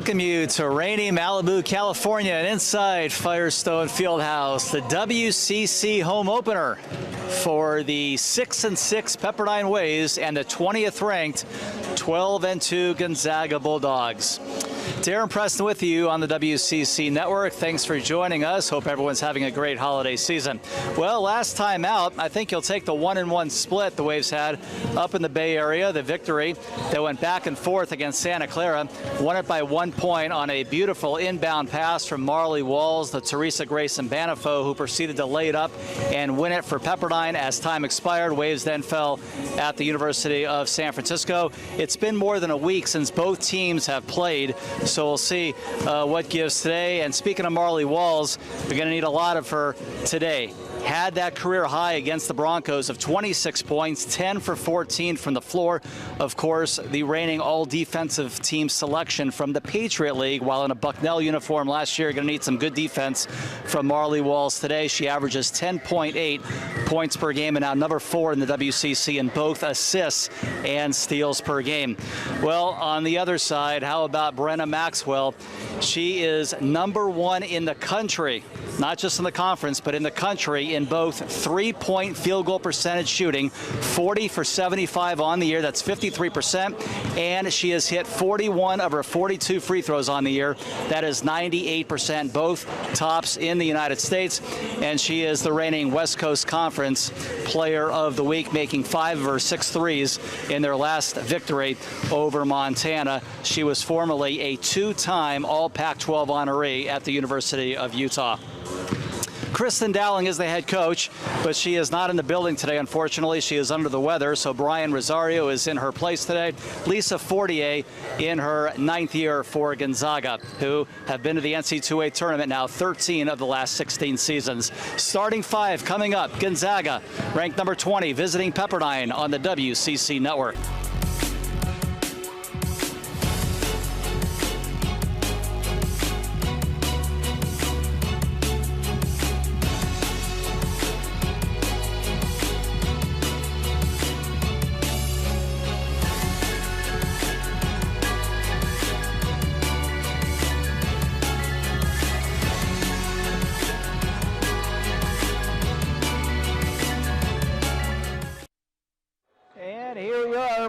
welcome you to rainy Malibu, California, and inside Firestone Fieldhouse, the WCC home opener for the 6-6 Pepperdine Waves and the 20th ranked 12-2 Gonzaga Bulldogs. Darren Preston with you on the WCC network. Thanks for joining us. Hope everyone's having a great holiday season. Well, last time out, I think you'll take the 1-1 split the Waves had up in the Bay Area. The victory that went back and forth against Santa Clara, won it by 1 point on a beautiful inbound pass from Marley Walls, the Teresa Grayson Banifo, who proceeded to lay it up and win it for Pepperdine as time expired. Waves then fell at the University of San Francisco. It's been more than a week since both teams have played, so we'll see what gives today. And speaking of Marley Walls, we're going to need a lot of her today. Had that career high against the Broncos of 26 points, 10 for 14 from the floor. Of course, the reigning all-defensive team selection from the Patriot League, while in a Bucknell uniform last year. Going to need some good defense from Marley Walls today. She averages 10.8 points per game and now number 4 in the WCC in both assists and steals per game. Well, on the other side, how about Brenna Maxwell? She is number 1 in the country, not just in the conference, but in the country in both three-point field goal percentage shooting, 40 for 75 on the year. That's 53%. And she has hit 41 of her 42 free throws on the year. That is 98%, both tops in the United States. And she is the reigning West Coast Conference Player of the Week, making 5 of her 6 threes in their last victory over Montana. She was formerly a 2-time All-Pac-12 honoree at the University of Utah. Kristen Dowling is the head coach, but she is not in the building today, unfortunately. She is under the weather, so Brian Rosario is in her place today. Lisa Fortier in her 9th year for Gonzaga, who have been to the NCAA tournament now 13 of the last 16 seasons. Starting 5 coming up, Gonzaga, ranked number 20, visiting Pepperdine on the WCC network.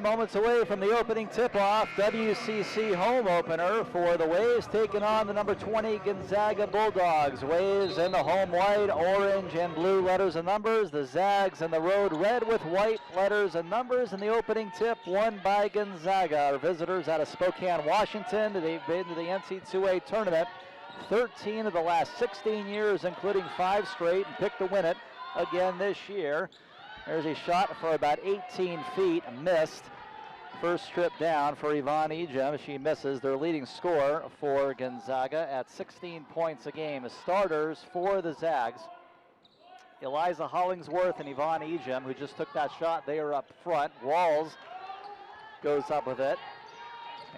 Moments away from the opening tip-off, WCC home opener for the Waves, taking on the number 20 Gonzaga Bulldogs. Waves in the home white, orange and blue letters and numbers. The Zags in the road red with white letters and numbers. And the opening tip won by Gonzaga. Our visitors out of Spokane, Washington. They've been to the NCAA tournament 13 of the last 16 years, including 5 straight, and picked to win it again this year. There's a shot for about 18 feet, missed. First trip down for Yvonne Ejim. She misses. Their leading scorer for Gonzaga at 16 points a game. As starters for the Zags, Eliza Hollingsworth and Yvonne Ejim, who just took that shot. They are up front. Walls goes up with it.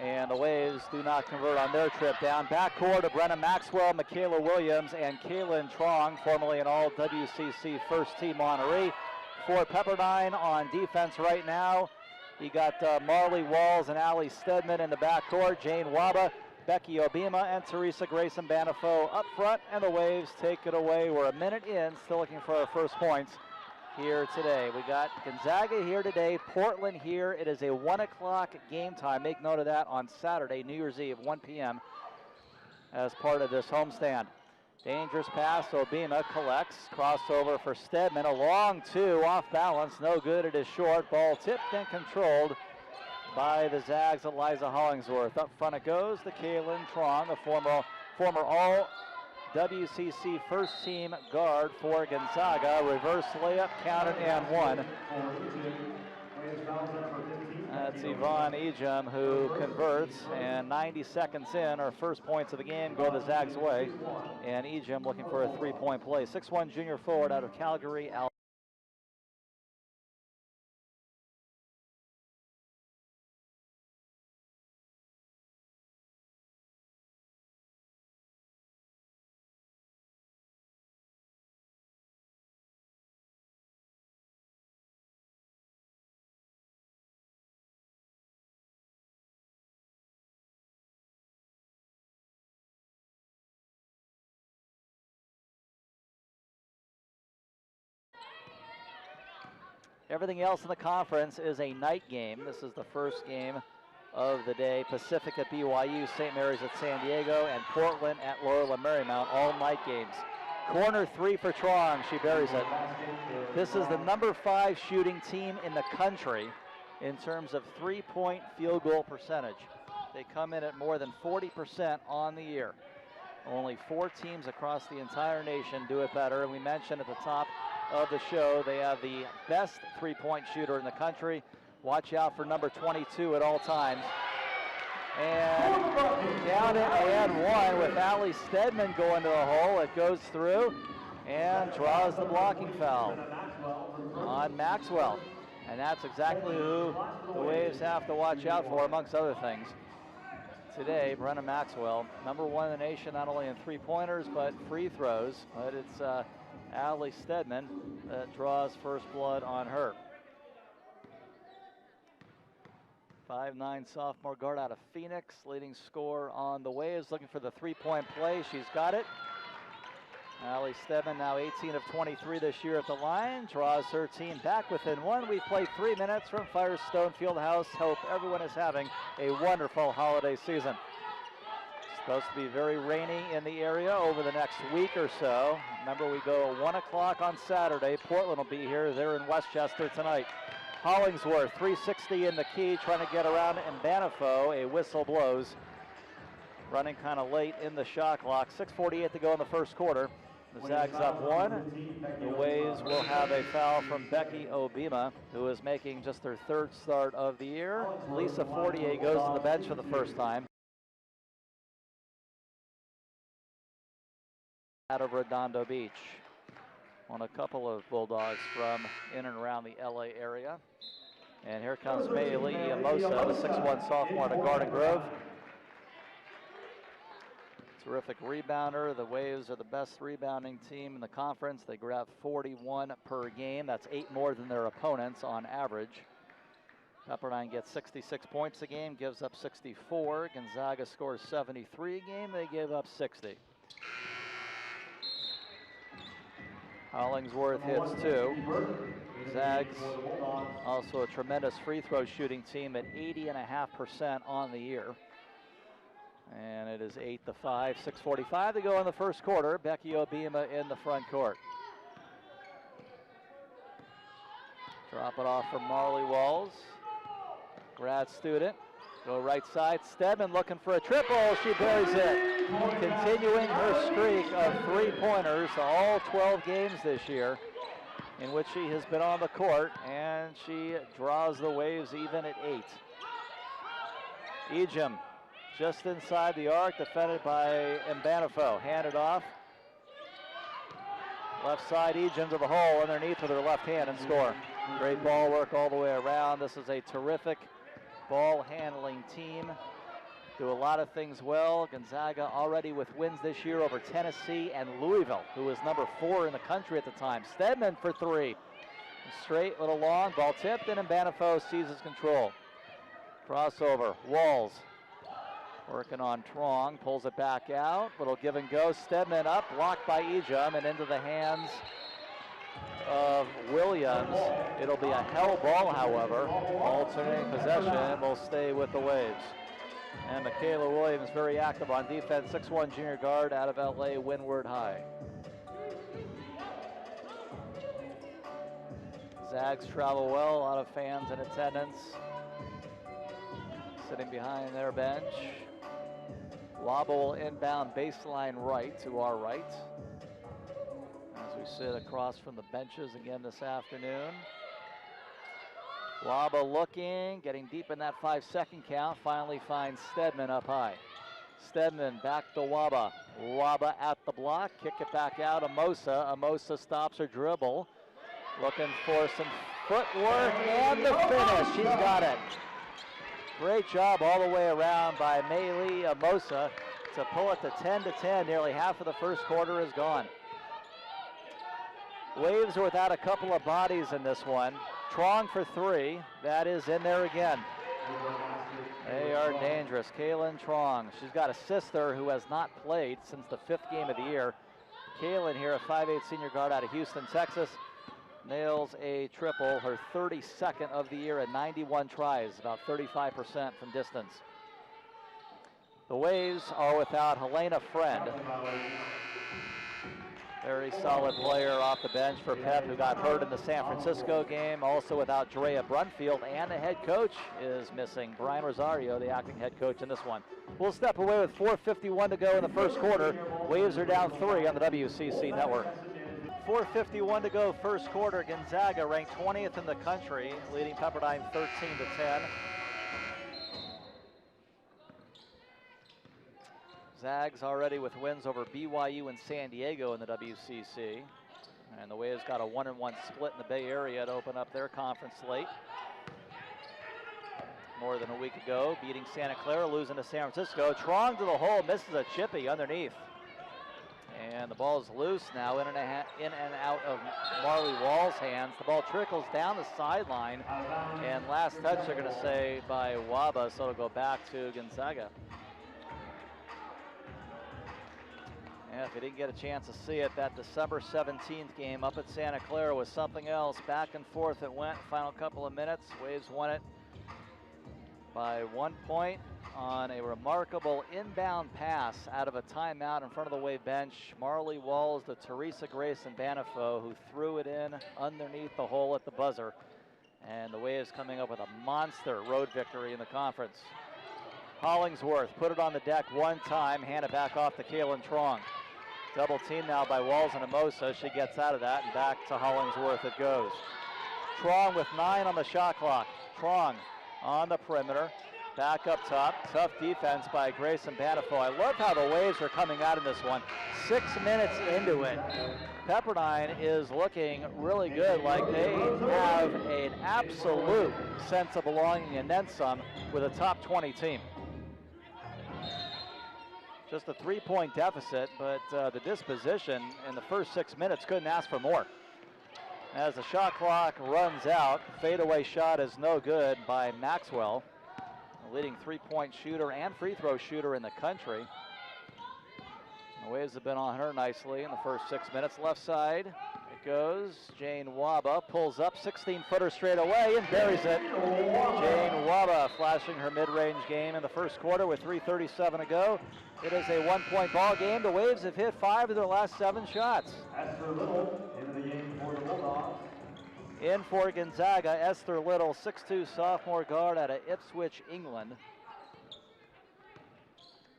And the Waves do not convert on their trip down. Backcourt of Brenna Maxwell, Michaela Williams, and Kaylin Trong, formerly an all-WCC first-team honoree. For Pepperdine on defense right now, you got Marley Walls and Allie Stedman in the backcourt, Jane Waba, Becky Obima, and Teresa Grayson Banifo up front, and the Waves take it away. We're a minute in, still looking for our first points here today. We got Gonzaga here today, Portland here. It is a 1 o'clock game time. Make note of that on Saturday, New Year's Eve, 1 p.m. as part of this homestand. Dangerous pass, Obima collects, crossover for Stedman, a long 2, off balance, no good, it is short. Ball tipped and controlled by the Zags, Eliza Hollingsworth. Up front it goes, the Kaylin Trong, a former all-WCC first-team guard for Gonzaga. Reverse layup, counted and one. That's Yvonne Ejim who converts, and 90 seconds in, our first points of the game go the Zags' way. And Ejim looking for a 3-point play. 6'1" junior forward out of Calgary, Alberta. Everything else in the conference is a night game. This is the first game of the day. Pacific at BYU, St. Mary's at San Diego, and Portland at Loyola Marymount, all night games. Corner 3 for Trong, she buries it. This is the number 5 shooting team in the country in terms of three-point field goal percentage. They come in at more than 40% on the year. Only 4 teams across the entire nation do it better. And we mentioned at the top of the show, they have the best three-point shooter in the country. Watch out for number 22 at all times. And down it and one with Allie Stedman going to the hole. It goes through and draws the blocking foul on Maxwell. And that's exactly who the Waves have to watch out for, amongst other things. Today, Brenna Maxwell, number 1 in the nation, not only in three-pointers, but free throws. But it's Allie Stedman that draws first blood on her. 5'9" sophomore guard out of Phoenix, leading scorer on the Waves, looking for the three-point play. She's got it. Allie Stedman now 18 of 23 this year at the line, draws her team back within 1. We've played 3 minutes from Firestone Fieldhouse. Hope everyone is having a wonderful holiday season. It's supposed to be very rainy in the area over the next week or so. Remember, we go at 1 o'clock on Saturday. Portland will be here. They're in Westchester tonight. Hollingsworth, 360 in the key, trying to get around Mbanifo. A whistle blows. Running kind of late in the shot clock. 6:48 to go in the first quarter. The Zags up 1. The Waves will have a foul from Becky Obima, who is making just her 3rd start of the year. Lisa Fortier goes to the bench for the first time. Out of Redondo Beach. On a couple of Bulldogs from in and around the LA area. And here comes Maylee Amosa, the 6'1" sophomore to Garden Grove. Terrific rebounder. The Waves are the best rebounding team in the conference. They grab 41 per game. That's 8 more than their opponents on average. Pepperdine gets 66 points a game, gives up 64. Gonzaga scores 73 a game. They give up 60. Hollingsworth hits 2. Zags, also a tremendous free throw shooting team at 80.5% on the year. And it is 8-5, 6:45 to go in the first quarter. Becky Obima in the front court. Drop it off for Marley Walls. Grad student. Go right side. Stedman looking for a triple. She buries it. Continuing her streak of three-pointers, all 12 games this year in which she has been on the court, and she draws the Waves even at 8. Ejim just inside the arc, defended by Mbanifo. Handed off. Left side, Ejim to the hole underneath with her left hand and score. Great ball work all the way around. This is a terrific ball handling team. Do a lot of things well. Gonzaga already with wins this year over Tennessee and Louisville, who was number 4 in the country at the time. Stedman for 3. Straight, little long, ball tipped, and Mbanifo seizes control. Crossover, Walls working on Trong, pulls it back out. Little give and go. Stedman up, blocked by Ejim, and into the hands of Williams. It'll be a hell ball, however. Alternating possession will stay with the Waves. And Michaela Williams very active on defense. 6'1" junior guard out of LA, Windward High. Zags travel well, a lot of fans in attendance. Sitting behind their bench. Waba will inbound baseline right to our right. As we sit across from the benches again this afternoon. Waba looking, getting deep in that 5-second count. Finally finds Stedman up high. Stedman back to Waba. Waba at the block, kick it back out. Amosa stops her dribble. Looking for some footwork and the finish. She's got it. Great job all the way around by Maylee Amosa to pull it to 10-10. Nearly half of the first quarter is gone. Waves are without a couple of bodies in this one. Trong for 3. That is in there again. They are dangerous. Kaylin Trong. She's got a sister who has not played since the 5th game of the year. Kaylin here, a 5'8" senior guard out of Houston, Texas. nails a triple, her 32nd of the year at 91 tries, about 35% from distance. The Waves are without Helena Friend. Very solid player off the bench for Pep, who got hurt in the San Francisco game. Also without Drea Brunfield, and the head coach is missing. Brian Rosario, the acting head coach in this one. We'll step away with 4:51 to go in the first quarter. Waves are down 3 on the WCC network. 4:51 to go first quarter. Gonzaga ranked 20th in the country, leading Pepperdine 13-10. Zags already with wins over BYU and San Diego in the WCC. And the Waves got a 1-1 split in the Bay Area to open up their conference slate. More than a week ago, beating Santa Clara, losing to San Francisco. Trong to the hole, misses a chippy underneath. And the ball is loose now, in and out of Marley Wall's hands. The ball trickles down the sideline. And last touch, they're going to say, by Waba, so it'll go back to Gonzaga. Yeah, if you didn't get a chance to see it, that December 17th game up at Santa Clara was something else. Back and forth it went, final couple of minutes. Waves won it by 1 point on a remarkable inbound pass out of a timeout in front of the Wave bench. Marley Walls to Teresa Grayson Banifo, who threw it in underneath the hole at the buzzer. And the Waves coming up with a monster road victory in the conference. Hollingsworth put it on the deck one time, hand it back off to Kaylin Trong. Double team now by Walls and Amosa. She gets out of that, and back to Hollingsworth it goes. Trong with 9 on the shot clock. Trong on the perimeter, back up top. Tough defense by Grayson Banifo. I love how the Waves are coming out in this one. 6 minutes into it, Pepperdine is looking really good, like they have an absolute sense of belonging and then some with a top 20 team. Just a 3-point deficit, but the disposition in the first 6 minutes couldn't ask for more. As the shot clock runs out, fadeaway shot is no good by Maxwell, the leading 3-point shooter and free throw shooter in the country. The Waves have been on her nicely in the first 6 minutes. Left side, it goes. Jane Waba pulls up, 16-footer straight away and buries it. Jane Waba flashing her mid-range game in the first quarter with 3:37 to go. It is a 1-point ball game. The Waves have hit 5 of their last 7 shots. Esther Little in the game for the Bulldogs. In for Gonzaga, Esther Little, 6'2" sophomore guard out of Ipswich, England.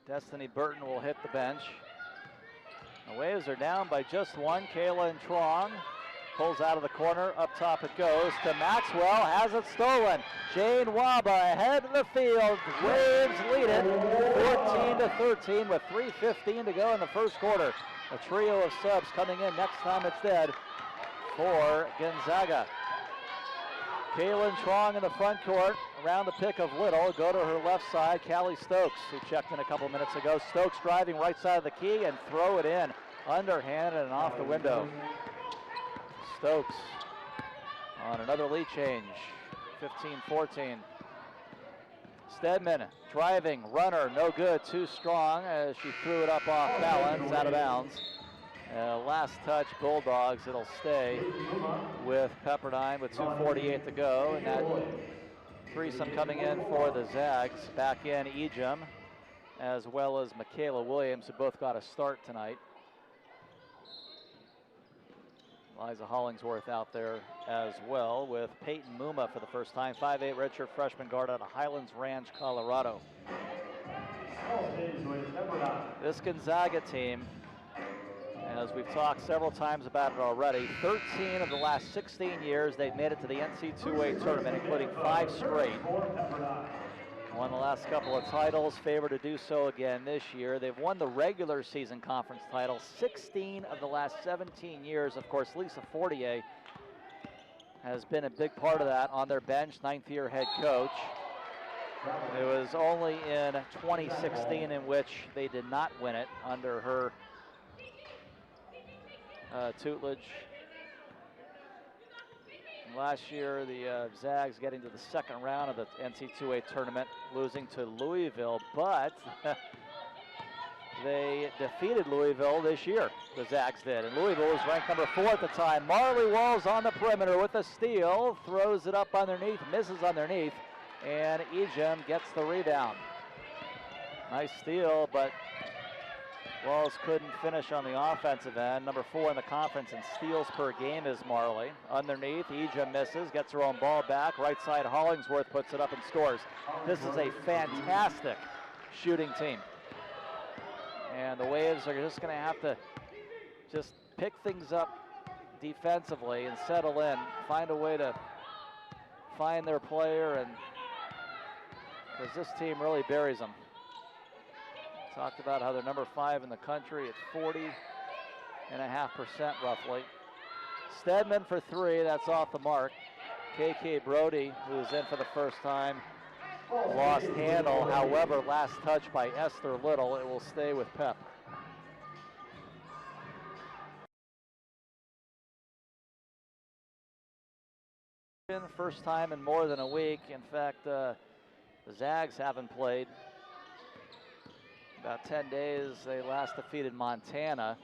Destiny Burton will hit the bench. The Waves are down by just 1. Kaylin Trong pulls out of the corner. Up top it goes to Maxwell. Has it stolen. Jane Waba ahead of the field. Waves lead it 14-13 with 3:15 to go in the first quarter. A trio of subs coming in. Next time it's dead for Gonzaga. Kaylin Trong in the front court. Around the pick of Little. Go to her left side. Callie Stokes, who checked in a couple minutes ago. Stokes driving right side of the key and throw it in. Underhanded and off the window. Stokes on another lead change. 15-14. Stedman driving, runner, no good, too strong as she threw it up off balance, out of bounds. Last touch, Bulldogs. It'll stay with Pepperdine with 2:48 to go. And that threesome coming in for the Zags. Back in Ejim, as well as Michaela Williams, who both got a start tonight. Liza Hollingsworth out there as well with Peyton Muma for the first time. 5'8" redshirt freshman guard out of Highlands Ranch, Colorado. This Gonzaga team, as we've talked several times about it already, 13 of the last 16 years they've made it to the NC2A tournament, including 5 straight. Won the last couple of titles, favored to do so again this year. They've won the regular season conference title 16 of the last 17 years. Of course, Lisa Fortier has been a big part of that on their bench, 9th-year head coach. It was only in 2016 in which they did not win it under her tutelage. Last year, the Zags getting to the second round of the NC2A tournament, losing to Louisville, but they defeated Louisville this year, the Zags did. And Louisville was ranked number 4 at the time. Marley Walls on the perimeter with a steal, throws it up underneath, misses underneath, and Ejim gets the rebound. Nice steal, but Walls couldn't finish on the offensive end. Number 4 in the conference in steals per game is Marley. Underneath, Ejim misses, gets her own ball back. Right side, Hollingsworth puts it up and scores. This is a fantastic shooting team. And the Waves are just going to have to just pick things up defensively and settle in, find a way to find their player, and because this team really buries them. Talked about how they're number 5 in the country at 40.5% roughly. Stedman for 3, that's off the mark. KK Brody, who's in for the first time, lost handle. However, last touch by Esther Little. It will stay with Pep. First time in more than a week. In fact, the Zags haven't played about 10 days. They last defeated Montana.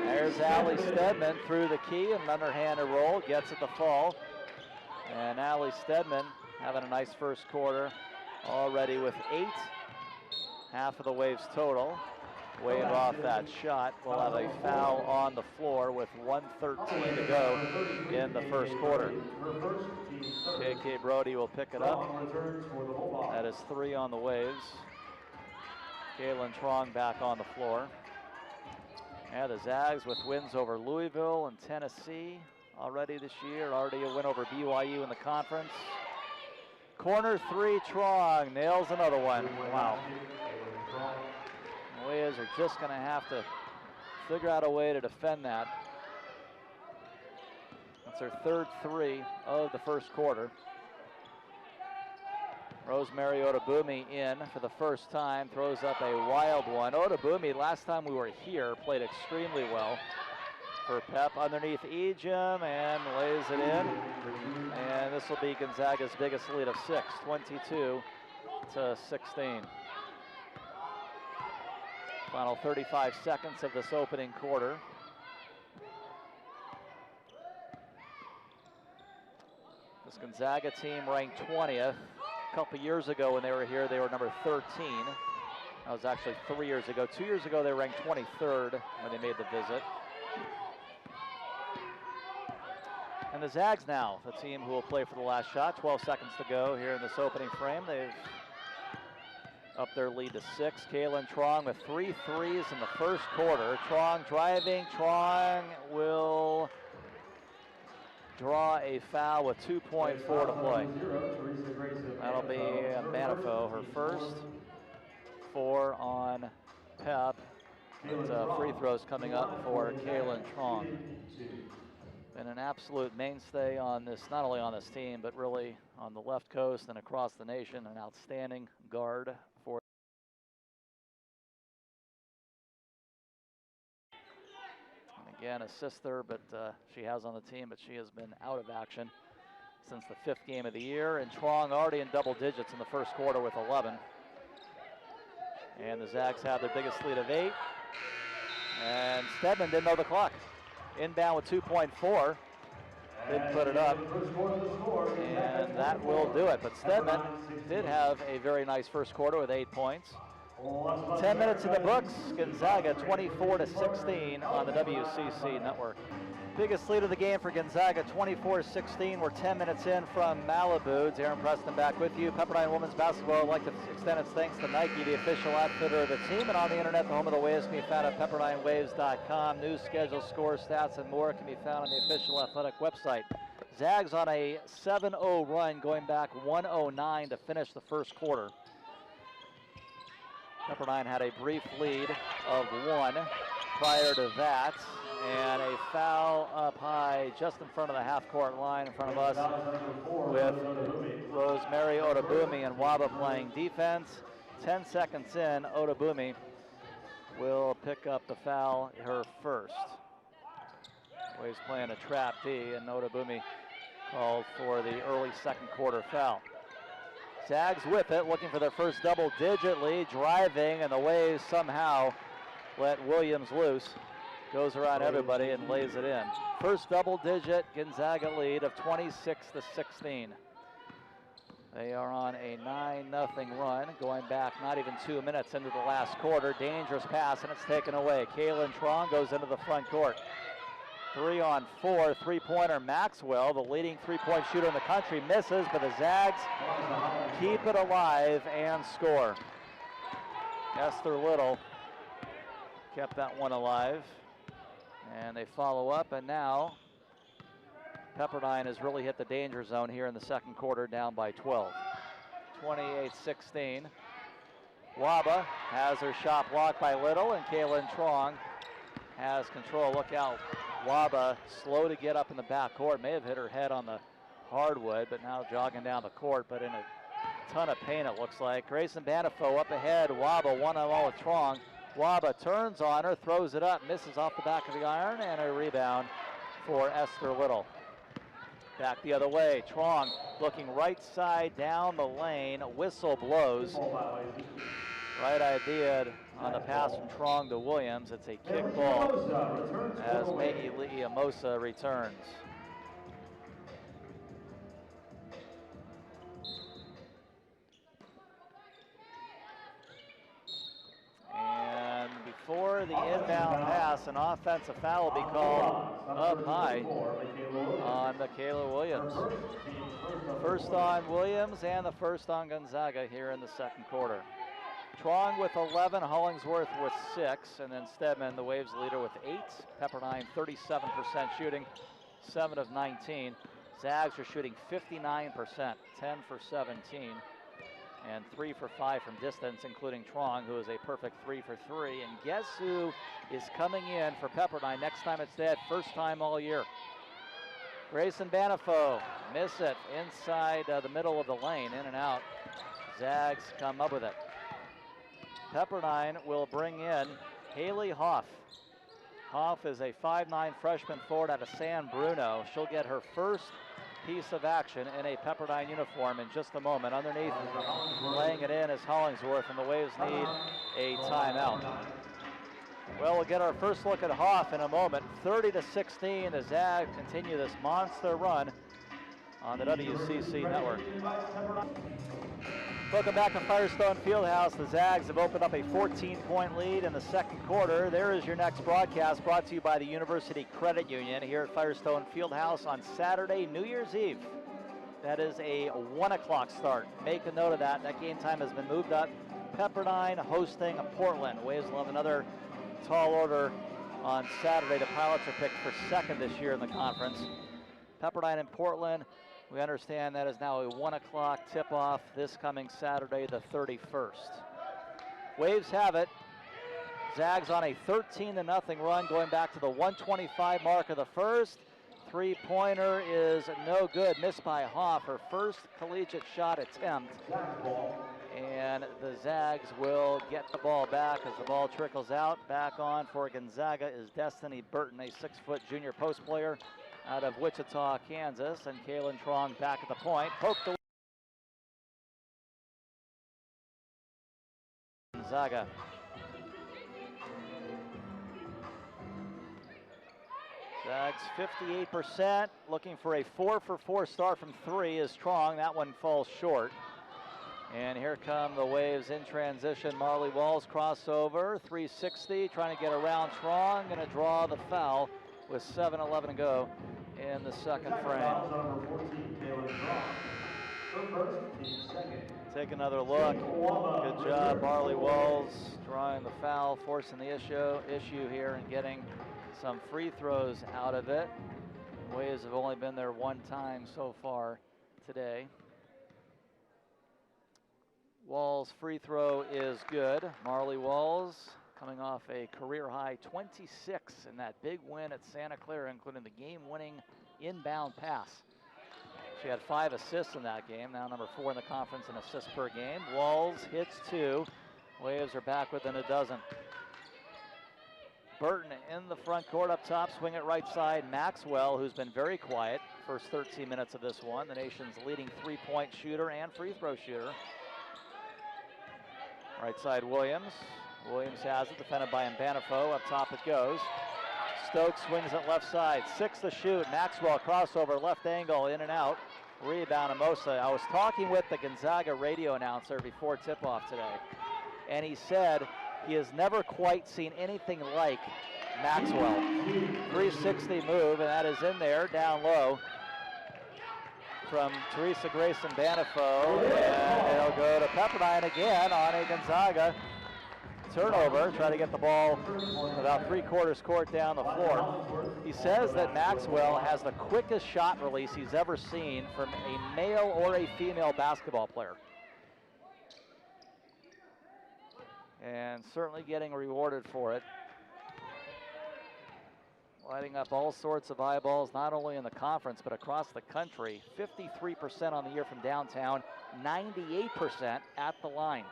There's Allie Stedman through the key, an underhanded roll, gets it the fall. And Allie Stedman having a nice first quarter, already with 8. Half of the Waves total. Wave off that shot. We'll have a foul on the floor with 1:13 to go in the first quarter. KK Brody will pick it up. That is 3 on the Waves. Kaylin Trong back on the floor. And the Zags with wins over Louisville and Tennessee already this year. Already a win over BYU in the conference. Corner 3, Trong nails another one. Wow. The Waves are just going to have to figure out a way to defend that. That's their third 3 of the first quarter. Rosemary Otabumi in for the first time, throws up a wild one. Otabumi, last time we were here, played extremely well for Pep. Underneath Ejim and lays it in. And this will be Gonzaga's biggest lead of 6, 22-16. Final 35 seconds of this opening quarter. This Gonzaga team ranked 20th. A couple years ago when they were here, they were number 13. That was actually 3 years ago. 2 years ago, they ranked 23rd when they made the visit. And the Zags now, the team who will play for the last shot. 12 seconds to go here in this opening frame. They've up their lead to 6. Kaylin Trong with 3 threes in the first quarter. Trong driving. Trong will draw a foul with 2.4 to play. That'll be Manifo, her first. 4 on Pep. But, free throws coming up for Kaylin Trong. Been an absolute mainstay on this, not only on this team, but really on the left coast and across the nation. An outstanding guard for. And again, a sister, but she has on the team, but she has been out of action since the 5th game of the year. And Trong already in double digits in the first quarter with 11. And the Zags have their biggest lead of 8. And Stedman didn't know the clock. Inbound with 2.4. Didn't put it up. And that will do it. But Stedman did have a very nice first quarter with 8 points. 10 minutes in the books. Gonzaga 24-16 on the WCC network. Biggest lead of the game for Gonzaga, 24-16. We're 10 minutes in from Malibu. It's Aaron Preston back with you. Pepperdine women's basketball would like to extend its thanks to Nike, the official outfitter of the team. And on the internet, the home of the Waves can be found at pepperdinewaves.com. News, schedule, scores, stats, and more can be found on the official athletic website. Zags on a 7-0 run, going back 109 to finish the first quarter. Pepperdine had a brief lead of 1 prior to that. And a foul up high just in front of the half-court line in front of us with Rosemary Otabumi and Waba playing defense. 10 seconds in, Otabumi will pick up the foul, her first. He's playing a trap D, and Otabumi called for the early second quarter foul. Zags with it, looking for their first double-digit lead, driving, and the Waves somehow let Williams loose. Goes around everybody and lays it in. First double-digit Gonzaga lead of 26-16. They are on a 9-0 run, going back not even 2 minutes into the last quarter. Dangerous pass, and it's taken away. Kaylin Trong goes into the front court. 3-on-4, three-pointer Maxwell, the leading three-point shooter in the country, misses, but the Zags keep it alive and score. Esther Little kept that one alive, and they follow up, and now Pepperdine has really hit the danger zone here in the second quarter, down by 12. 28-16. Waba has her shot blocked by Little, and Kaylin Trong has control. Look out, Waba slow to get up in the backcourt. May have hit her head on the hardwood, but now jogging down the court, but in a ton of pain it looks like. Grayson Banifo up ahead. Waba one-on-one with Trong. Waba turns on her, throws it up, misses off the back of the iron, and a rebound for Esther Little. Back the other way, Trong looking right side down the lane, whistle blows. Right idea on the pass from Trong to Williams. It's a kick ball as Maggie Lee Amosa returns. And before the inbound pass, an offensive foul will be called up high on Michaela Williams. First on Williams and the first on Gonzaga here in the second quarter. Trong with 11, Hollingsworth with 6, and then Stedman, the Waves leader, with 8. Pepperdine 37% shooting, 7 of 19. Zags are shooting 59%, 10 for 17, and 3 for 5 from distance, including Trong, who is a perfect 3 for 3. And guess who is coming in for Pepperdine next time it's dead? First time all year. Grayson Banifo, miss it inside the middle of the lane, in and out. Zags come up with it. Pepperdine will bring in Haley Hoff. Hoff is a 5'9" freshman forward out of San Bruno. She'll get her first piece of action in a Pepperdine uniform in just a moment. Underneath, laying it in is Hollingsworth, and the Waves need a timeout. Well, we'll get our first look at Hoff in a moment. 30-16, the Zags continue this monster run on the WCC network. Welcome back to Firestone Fieldhouse. The Zags have opened up a 14-point lead in the second quarter. There is your next broadcast, brought to you by the University Credit Union here at Firestone Fieldhouse on Saturday, New Year's Eve. That is a 1 o'clock start. Make a note of that. That game time has been moved up. Pepperdine hosting Portland. Waves will have another tall order on Saturday. The Pilots are picked for second this year in the conference. Pepperdine and Portland. We understand that is now a 1 o'clock tip-off this coming Saturday, the 31st. Waves have it. Zags on a 13-0 run, going back to the 125 mark of the first. Three-pointer is no good, missed by Hoff, her first collegiate shot attempt. And the Zags will get the ball back as the ball trickles out. Back on for Gonzaga is Destiny Burton, a 6-foot junior post player out of Wichita, Kansas, and Kaylin Trong back at the point. Poked away. Gonzaga. Zags 58%, looking for a 4 for 4 start from 3 is Trong. That one falls short. And here come the Waves in transition. Marley Walls crossover, 360, trying to get around Trong, going to draw the foul with 7:11 to go in the second frame. Take another look. Good job, Marley Walls, drawing the foul, forcing the issue here and getting some free throws out of it. Waves have only been there one time so far today. Walls' free throw is good. Marley Walls coming off a career-high 26 in that big win at Santa Clara, including the game-winning inbound pass. She had 5 assists in that game, now number 4 in the conference in assists per game. Walls hits 2. Waves are back within a dozen. Burton in the front court up top, swing it right side. Maxwell, who's been very quiet first 13 minutes of this one, the nation's leading three-point shooter and free throw shooter. Right side Williams. Williams has it, defended by Mbanifo. Up top it goes. Stokes swings it left side. 6 to shoot. Maxwell crossover, left angle, in and out. Rebound Amosa. I was talking with the Gonzaga radio announcer before tip-off today, and he said he has never quite seen anything like Maxwell. 360 move, and that is in there, down low from Teresa Grace Mbanifo, and it'll go to Pepperdine again on a Gonzaga turnover. Try to get the ball about 3/4 court down the floor. He says that Maxwell has the quickest shot release he's ever seen from a male or a female basketball player. And certainly getting rewarded for it. Lighting up all sorts of eyeballs, not only in the conference, but across the country. 53% on the year from downtown, 98% at the line.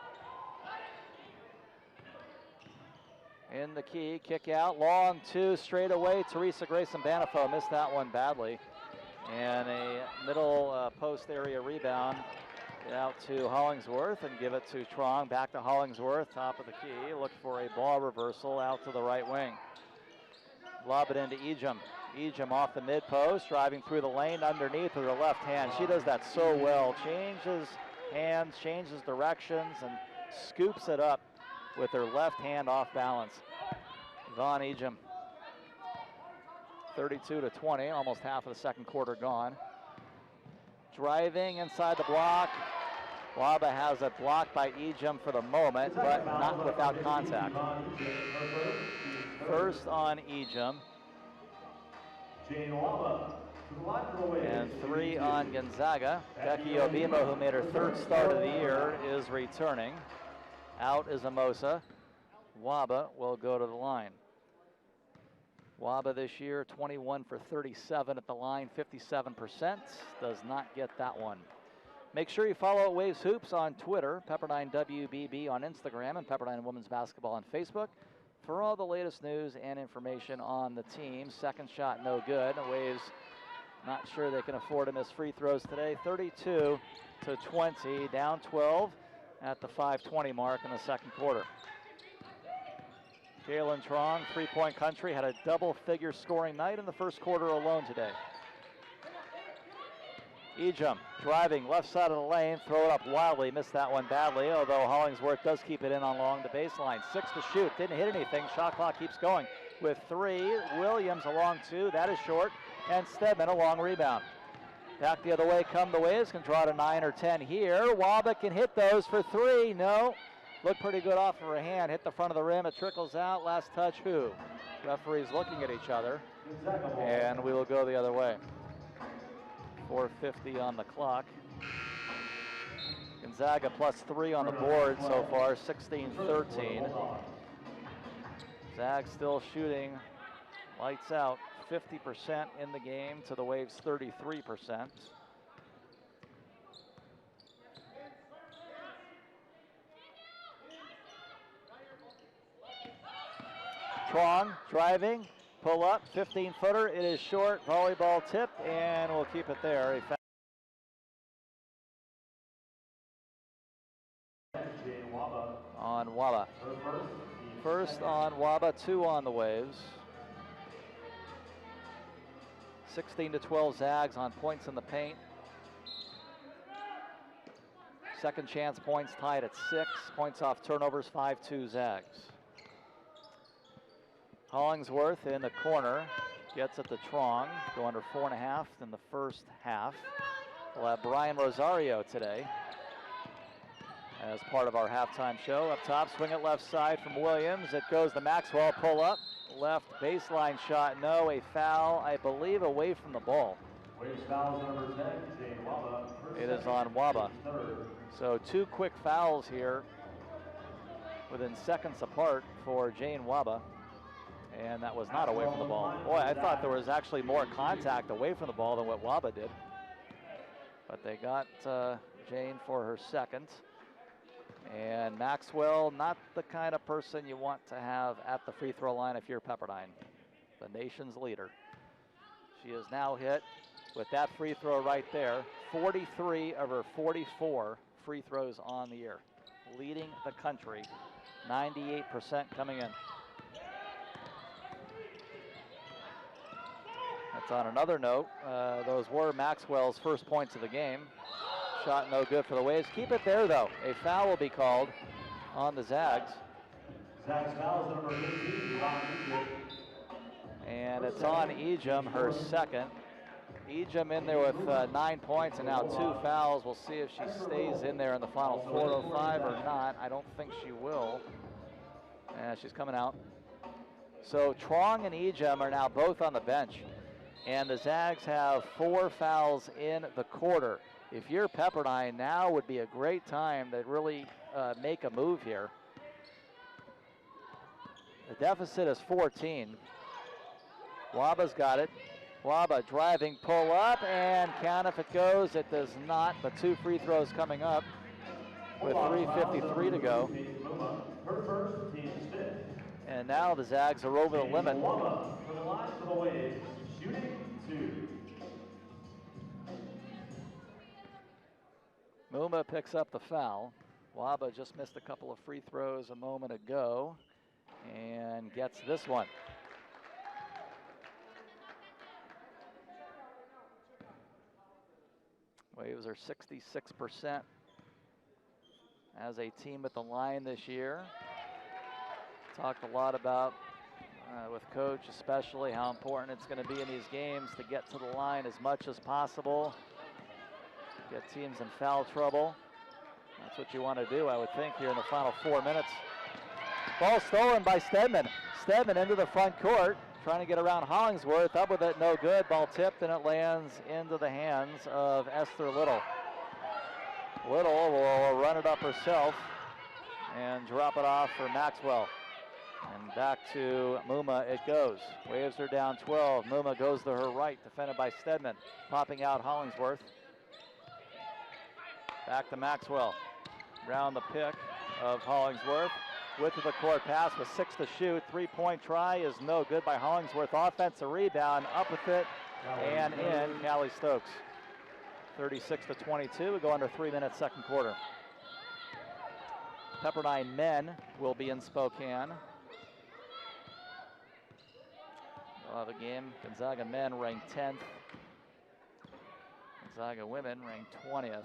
In the key, kick out, long two, straight away. Teresa Grace Mbanifo missed that one badly. And a middle post area rebound out to Hollingsworth and give it to Trong. Back to Hollingsworth, top of the key. Look for a ball reversal out to the right wing. Lob it into Ejim. Ejim off the mid post, driving through the lane underneath with her left hand. She does that so well. Changes hands, changes directions, and scoops it up with her left hand off balance. Vaughn Ejim. 32-20, almost half of the second quarter gone. Driving inside the block. Waba has it blocked by Ejim for the moment, but not without contact. First on Ejim. And 3 on Gonzaga. Becky Obimo, who made her 3rd start of the year, is returning. Out is Amosa. Waba will go to the line. Waba this year, 21 for 37 at the line, 57%. Does not get that one. Make sure you follow Waves Hoops on Twitter, Pepperdine WBB on Instagram, and Pepperdine Women's Basketball on Facebook for all the latest news and information on the team. Second shot, no good. Waves not sure they can afford to miss free throws today. 32-20, down 12 at the 5:20 mark in the second quarter. Jalen Trong, three-point country, had a double-figure scoring night in the first quarter alone today. Ejim driving left side of the lane, throw it up wildly, missed that one badly, although Hollingsworth does keep it in along the baseline. 6 to shoot, didn't hit anything. Shot clock keeps going with 3. Williams along 2, that is short, and Stedman a long rebound. Back the other way come the Waves, can draw to 9 or 10 here. Waba can hit those for 3, no. Looked pretty good off of her hand, hit the front of the rim, it trickles out, last touch, who? Referees looking at each other, and we will go the other way. 4:50 on the clock. Gonzaga plus 3 on the board so far, 16-13. Zag still shooting lights out, 50% in the game to the Waves 33%. Trong driving, pull up, 15-footer, it is short, volleyball tip, and we'll keep it there. On Waba. First on Waba, 2 on the Waves. 16-12 Zags on points in the paint. Second chance points tied at 6. Points off turnovers, 5-2 Zags. Hollingsworth in the corner, gets it to Trong, go under 4.5 in the first half. We'll have Brian Rosario today as part of our halftime show. Up top, swing it left side from Williams. It goes to Maxwell, pull up, left baseline shot, no, a foul, I believe, away from the ball. It is on Waba. So 2 quick fouls here within seconds apart for Jane Waba. And that was not away from the ball. Boy, I thought there was actually more contact away from the ball than what Waba did. But they got Jane for her second. And Maxwell, not the kind of person you want to have at the free throw line if you're Pepperdine, the nation's leader. She has now hit, with that free throw right there, 43 of her 44 free throws on the year, leading the country, 98% coming in. That's on another note. Those were Maxwell's first points of the game. Shot no good for the Waves. Keep it there, though. A foul will be called on the Zags. Zags fouls number 15, And it's on Ejim, her second. Ejim in there with 9 points and now 2 fouls. We'll see if she stays in there in the final 4:05 or not. I don't think she will. She's coming out. So Trong and Ejim are now both on the bench. And the Zags have 4 fouls in the quarter. If you're Pepperdine, now would be a great time to really make a move here. The deficit is 14. Waba's got it. Waba driving, pull up, and count if it goes. It does not, but 2 free throws coming up with 3:53 to go. And now the Zags are over the limit. Waba for the line for the Waves, shooting 2. Muma picks up the foul. Waba just missed a couple of free throws a moment ago and gets this one. Waves are 66% as a team at the line this year. Talked a lot about, with Coach especially, how important it's going to be in these games to get to the line as much as possible. Get teams in foul trouble. That's what you want to do, I would think, here in the final 4 minutes. Ball stolen by Stedman. Stedman into the front court, trying to get around Hollingsworth. Up with it, no good. Ball tipped, and it lands into the hands of Esther Little. Little will run it up herself and drop it off for Maxwell. And back to Muma it goes. Waves are down 12. Muma goes to her right, defended by Stedman. Popping out Hollingsworth. Back to Maxwell. Round the pick of Hollingsworth. Width of the court pass with 6 to shoot. 3-point try is no good by Hollingsworth. Offensive rebound, up with it and in. Callie Stokes. 36-22. We go under 3 minutes, second quarter. Pepperdine men will be in Spokane. We'll have a game. Gonzaga men ranked 10th. Gonzaga women ranked 20th.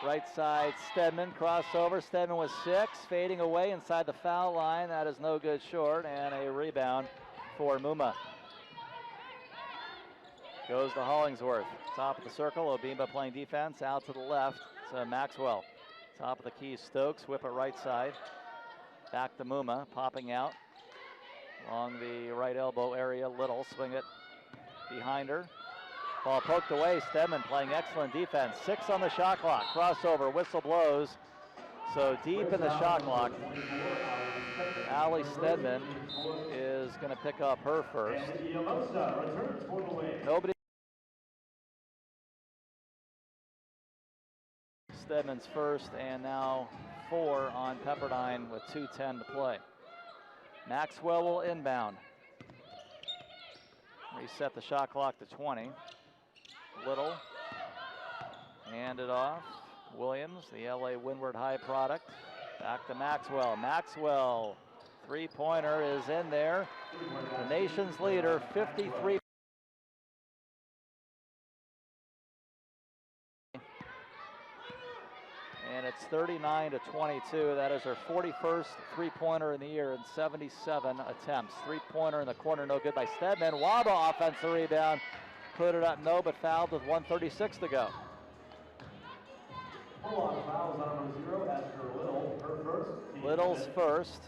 Right side, Stedman, crossover. Stedman with 6, fading away inside the foul line. That is no good short, and a rebound for Muma. Goes to Hollingsworth. Top of the circle, Obimba playing defense. Out to the left to Maxwell. Top of the key, Stokes, whip it right side. Back to Muma, popping out along the right elbow area. Little, swing it behind her. Ball poked away. Stedman playing excellent defense. 6 on the shot clock. Crossover, whistle blows. So deep in the shot clock, Allie Stedman is going to pick up her first. Nobody. Stedman's first, and now 4 on Pepperdine with 2:10 to play. Maxwell will inbound. Reset the shot clock to 20. Little, hand it off. Williams, the LA Windward High product. Back to Maxwell. Maxwell, 3-pointer is in there. The nation's leader, 53. And it's 39-22. That is her 41st 3-pointer in the year in 77 attempts. 3-pointer in the corner, no good by Stedman. Waba offensive rebound. Put it up, no, but fouled with 1:36 to go. Fouls on number 0, Esther Little, her first. Little's first.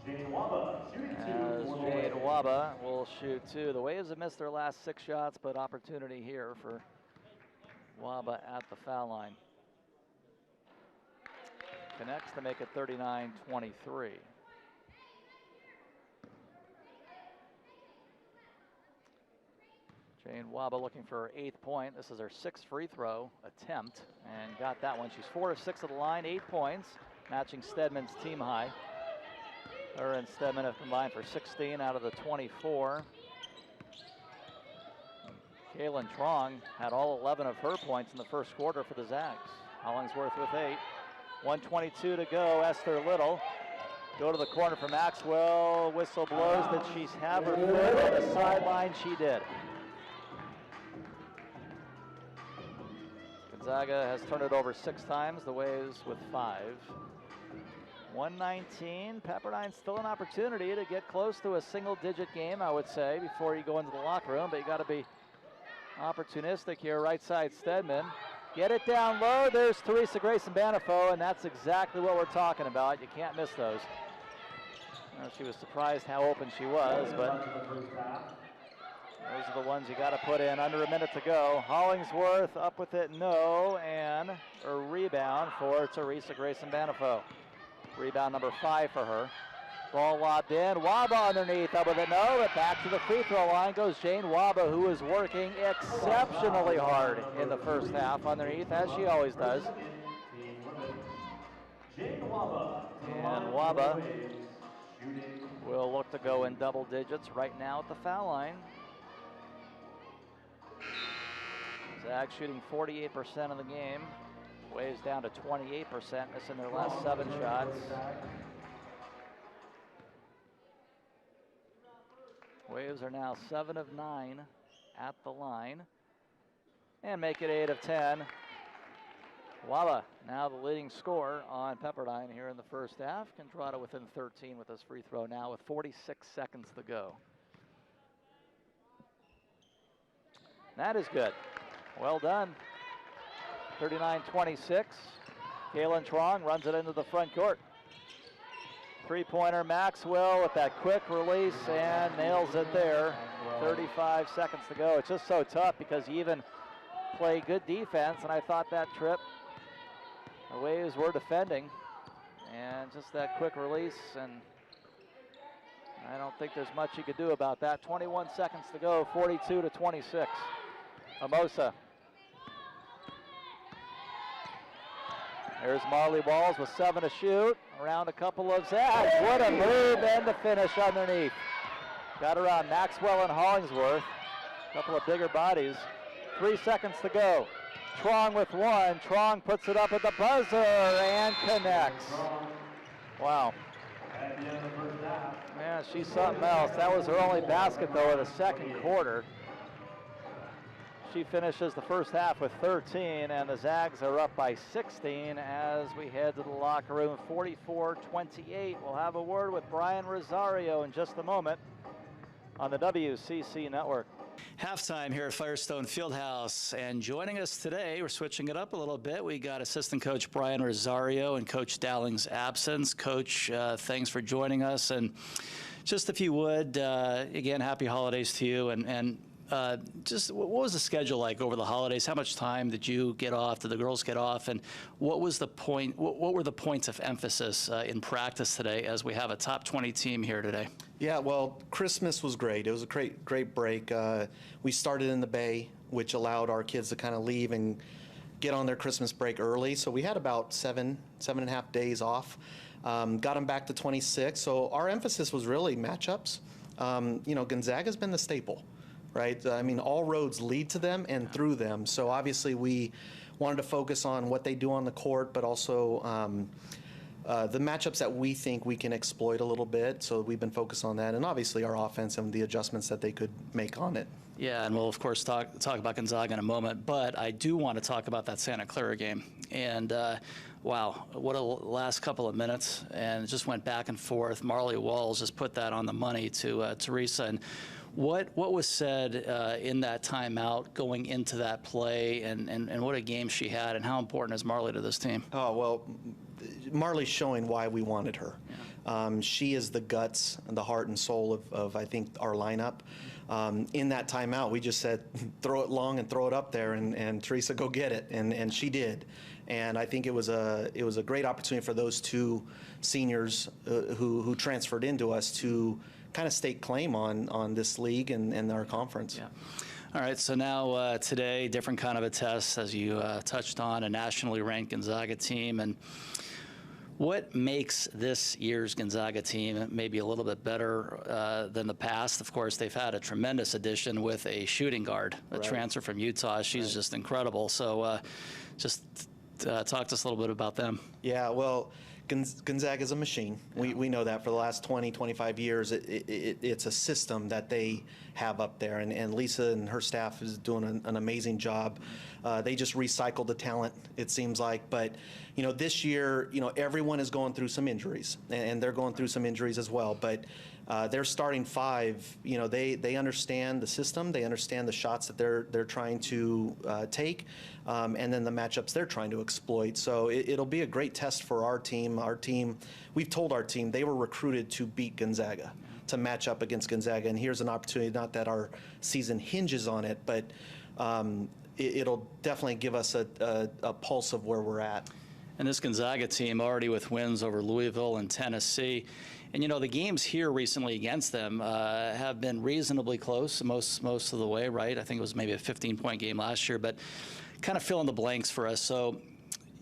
Jane Waba shooting 2. As Jane Waba will shoot 2. The Waves have missed their last 6 shots, but opportunity here for Waba at the foul line. Connects to make it 39-23. Jane Waba looking for her 8th point. This is her 6th free throw attempt and got that one. She's 4 of 6 at the line, 8 points, matching Stedman's team high. Her and Stedman have combined for 16 out of the 24. Kaylin Trong had all 11 of her points in the first quarter for the Zags. Hollingsworth with 8. 1:22 to go. Esther Little go to the corner for Maxwell. Whistle blows. Did she have her foot on the sideline? She did. Gonzaga has turned it over 6 times. The Waves with 5. 119. Pepperdine still an opportunity to get close to a single-digit game, I would say, before you go into the locker room. But you got to be opportunistic here. Right side Stedman. Get it down low. There's Teresa Grayson Banifo, and that's exactly what we're talking about. You can't miss those. She was surprised how open she was, but those are the ones you got to put in. Under a minute to go. Hollingsworth up with it, no, and a rebound for Teresa Grayson Banifo. Rebound number 5 for her. Ball lobbed in. Waba underneath, up with it, no, but back to the free throw line goes Jane Waba, who is working exceptionally hard in the first half underneath, as she always does. And Waba will look to go in double digits right now at the foul line. Zags shooting 48% of the game. Waves down to 28%, missing their last 7 shots. Waves are now 7 of 9 at the line and make it 8 of 10. Waba now the leading scorer on Pepperdine here in the first half. Contrada within 13 with this free throw now with 46 seconds to go. That is good. Well done. 39-26. Kaylin Trong runs it into the front court. Three-pointer Maxwell with that quick release and nails it there. 35 seconds to go. It's just so tough because you even play good defense, and I thought that trip, the Waves were defending, and just that quick release, and I don't think there's much you could do about that. 21 seconds to go, 42-26. Amosa. There's Marley Walls with 7 to shoot. Around a couple of Zags. What a move and the finish underneath. Got around Maxwell and Hollingsworth. A couple of bigger bodies. 3 seconds to go. Trong with 1. Trong puts it up at the buzzer and connects. Wow. Man, she's something else. That was her only basket, though, in the second quarter. She finishes the first half with 13, and the Zags are up by 16 as we head to the locker room. 44-28. We'll have a word with Brian Rosario in just a moment on the WCC Network. Halftime here at Firestone Fieldhouse, and joining us today, we're switching it up a little bit. We got assistant coach Brian Rosario in Coach Dowling's absence. Coach, thanks for joining us, and just if you would, again, happy holidays to you, and just what was the schedule like over the holidays? How much time did you get off? Did the girls get off? And what was the point? What were the points of emphasis in practice today as we have a top 20 team here today? Yeah, well, Christmas was great. It was a great break. We started in the Bay, which allowed our kids to kind of leave and get on their Christmas break early. So we had about seven and a half days off. Got them back to 26. So our emphasis was really matchups. Gonzaga's been the staple. Right? I mean, all roads lead to them and through them. So obviously we wanted to focus on what they do on the court, but also the matchups that we think we can exploit a little bit. So we've been focused on that, and obviously our offense and the adjustments that they could make on it. Yeah, and we'll of course talk about Gonzaga in a moment, but I do want to talk about that Santa Clara game. And wow, what a last couple of minutes, and it just went back and forth. Marley Walls just put that on the money to Teresa. And what was said in that timeout going into that play, and what a game she had, and how important is Marley to this team? Oh, well, Marley's showing why we wanted her. Yeah. She is the guts and the heart and soul of I think, our lineup. In that timeout, we just said, throw it long and throw it up there, and Teresa, go get it, and she did. And I think it was a great opportunity for those two seniors who transferred into us to kind of stake claim on this league and our conference. Yeah. All right, so now today, different kind of a test, as you touched on, a nationally ranked Gonzaga team. And what makes this year's Gonzaga team maybe a little bit better than the past? Of course, they've had a tremendous addition with a shooting guard, a transfer from Utah. She's just incredible. So just talk to us a little bit about them. Yeah, well, Gonzaga is a machine. We know that for the last 20, 25 years. It's a system that they have up there, and Lisa and her staff is doing an amazing job. They just recycled the talent, it seems like. But, this year, everyone is going through some injuries, and they're going through some injuries as well. But their starting five, they understand the system, they understand the shots that they're trying to take, and then the matchups they're trying to exploit. So it'll be a great test for our team. We've told our team they were recruited to beat Gonzaga, to match up against Gonzaga, and here's an opportunity. Not that our season hinges on it, but it'll definitely give us a pulse of where we're at. And this Gonzaga team already with wins over Louisville and Tennessee. And, the games here recently against them have been reasonably close most of the way, right? I think it was maybe a 15-point game last year, but kind of fill in the blanks for us. So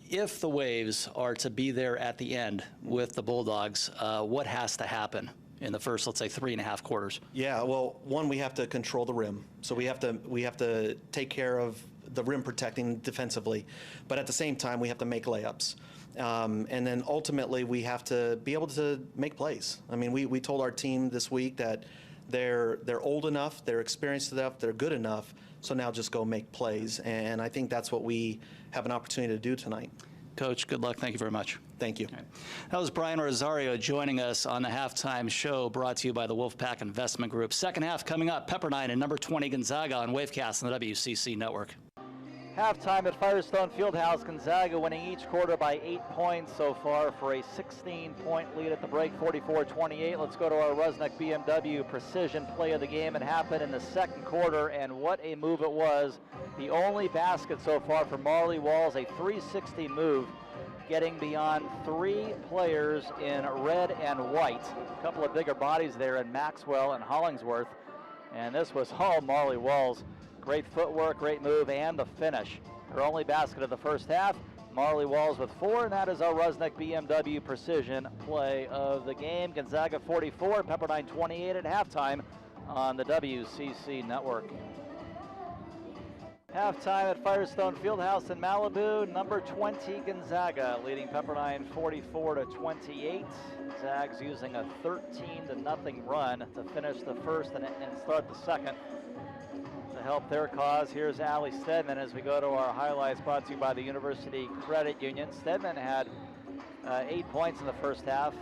if the Waves are to be there at the end with the Bulldogs, what has to happen in the first, let's say, 3.5 quarters? Yeah, well, one, we have to control the rim. So we have to take care of the rim protecting defensively, but at the same time, we have to make layups. And then ultimately, we have to be able to make plays. I mean, we told our team this week that they're old enough, they're experienced enough, they're good enough, so now just go make plays. And I think that's what we have an opportunity to do tonight. Coach, good luck. Thank you very much. Thank you. Right. That was Brian Rosario joining us on the halftime show brought to you by the Wolfpack Investment Group. Second half coming up, Pepperdine and number 20 Gonzaga on Wavecast on the WCC Network. Halftime at Firestone Fieldhouse. Gonzaga winning each quarter by 8 points so far for a 16-point lead at the break, 44-28. Let's go to our Rusnak BMW precision play of the game. It happened in the second quarter, and what a move it was. The only basket so far for Marley Walls, a 360 move, getting beyond 3 players in red and white. A couple of bigger bodies there in Maxwell and Hollingsworth, and this was all Marley Walls. Great footwork, great move, and the finish. Her only basket of the first half. Marley Walls with 4, and that is our Rusnak BMW precision play of the game. Gonzaga 44, Pepperdine 28 at halftime on the WCC Network. Halftime at Firestone Fieldhouse in Malibu, number 20 Gonzaga leading Pepperdine 44-28. Zags using a 13-0 run to finish the first and start the second. To help their cause, here's Allie Stedman as we go to our highlights brought to you by the University Credit Union. Stedman had 8 points in the first half,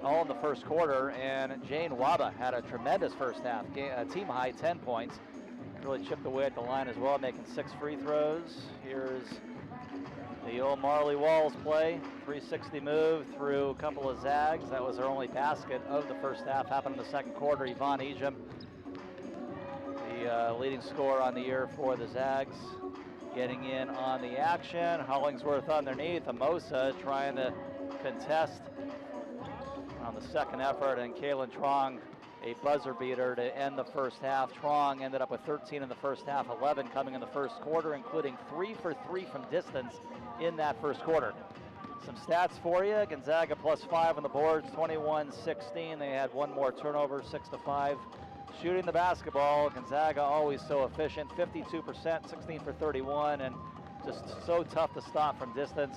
all in the first quarter, and Jane Waba had a tremendous first half, team high 10 points. Really chipped away at the line as well, making 6 free throws. Here's the old Marley Walls play, 360 move through a couple of Zags. That was her only basket of the first half, happened in the second quarter. Yvonne Ejim, the leading scorer on the year for the Zags, getting in on the action. Hollingsworth underneath, Amosa trying to contest on the second effort, and Kaylin Trong, a buzzer beater to end the first half. Trong ended up with 13 in the first half, 11 coming in the first quarter, including 3 for 3 from distance in that first quarter. Some stats for you. Gonzaga +5 on the boards, 21-16. They had one more turnover, 6-5. Shooting the basketball, Gonzaga always so efficient, 52%, 16 for 31, and just so tough to stop from distance.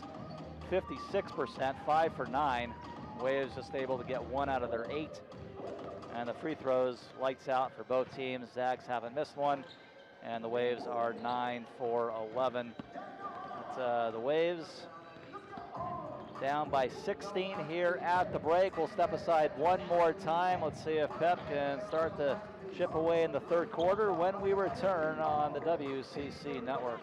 56%, 5 for 9. Waves just able to get 1 out of their 8. And the free throws, lights out for both teams. Zags haven't missed one, and the Waves are 9 for 11. But, the Waves down by 16 here at the break. We'll step aside one more time. Let's see if Pep can start to chip away in the third quarter when we return on the WCC Network.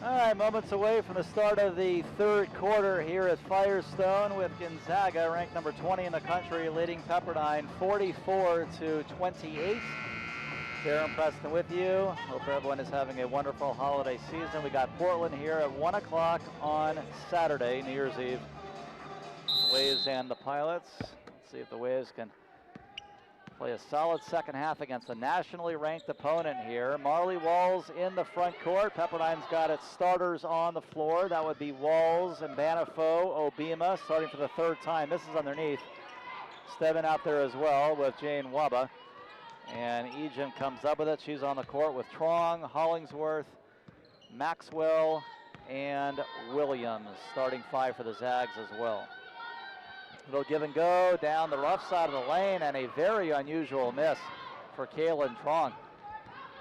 All right, moments away from the start of the third quarter here at Firestone with Gonzaga, ranked number 20 in the country, leading Pepperdine 44-28. Darren Preston with you. Hope everyone is having a wonderful holiday season. We got Portland here at 1 o'clock on Saturday, New Year's Eve. Waves and the Pilots. Let's see if the Waves can Play a solid second half against a nationally ranked opponent here. Marley Walls in the front court. Pepperdine's got its starters on the floor. That would be Walls and Banifo, Obima starting for the third time. This is underneath. Stebbin out there as well with Jane Waba. And Ejim comes up with it. She's on the court with Trong, Hollingsworth, Maxwell, and Williams. Starting five for the Zags as well. Little give and go down the rough side of the lane, and a very unusual miss for Kaylin Trong.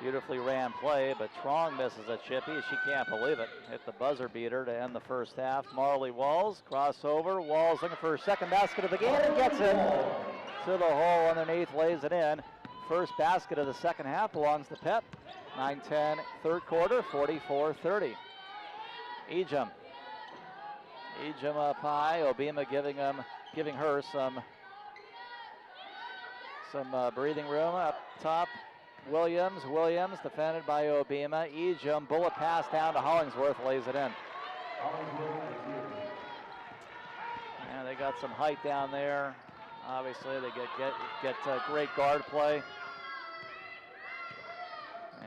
Beautifully ran play, but Trong misses a chippy. She can't believe it. Hit the buzzer beater to end the first half. Marley Walls, crossover. Walls looking for her second basket of the game and gets it to the hole underneath, lays it in. First basket of the second half belongs to Pep. 9-10 third quarter, 44-30. Ejim up high. Obima giving her some breathing room up top. Williams defended by Obima. Ejim, bullet pass down to Hollingsworth, lays it in. And they got some height down there. Obviously, they get great guard play.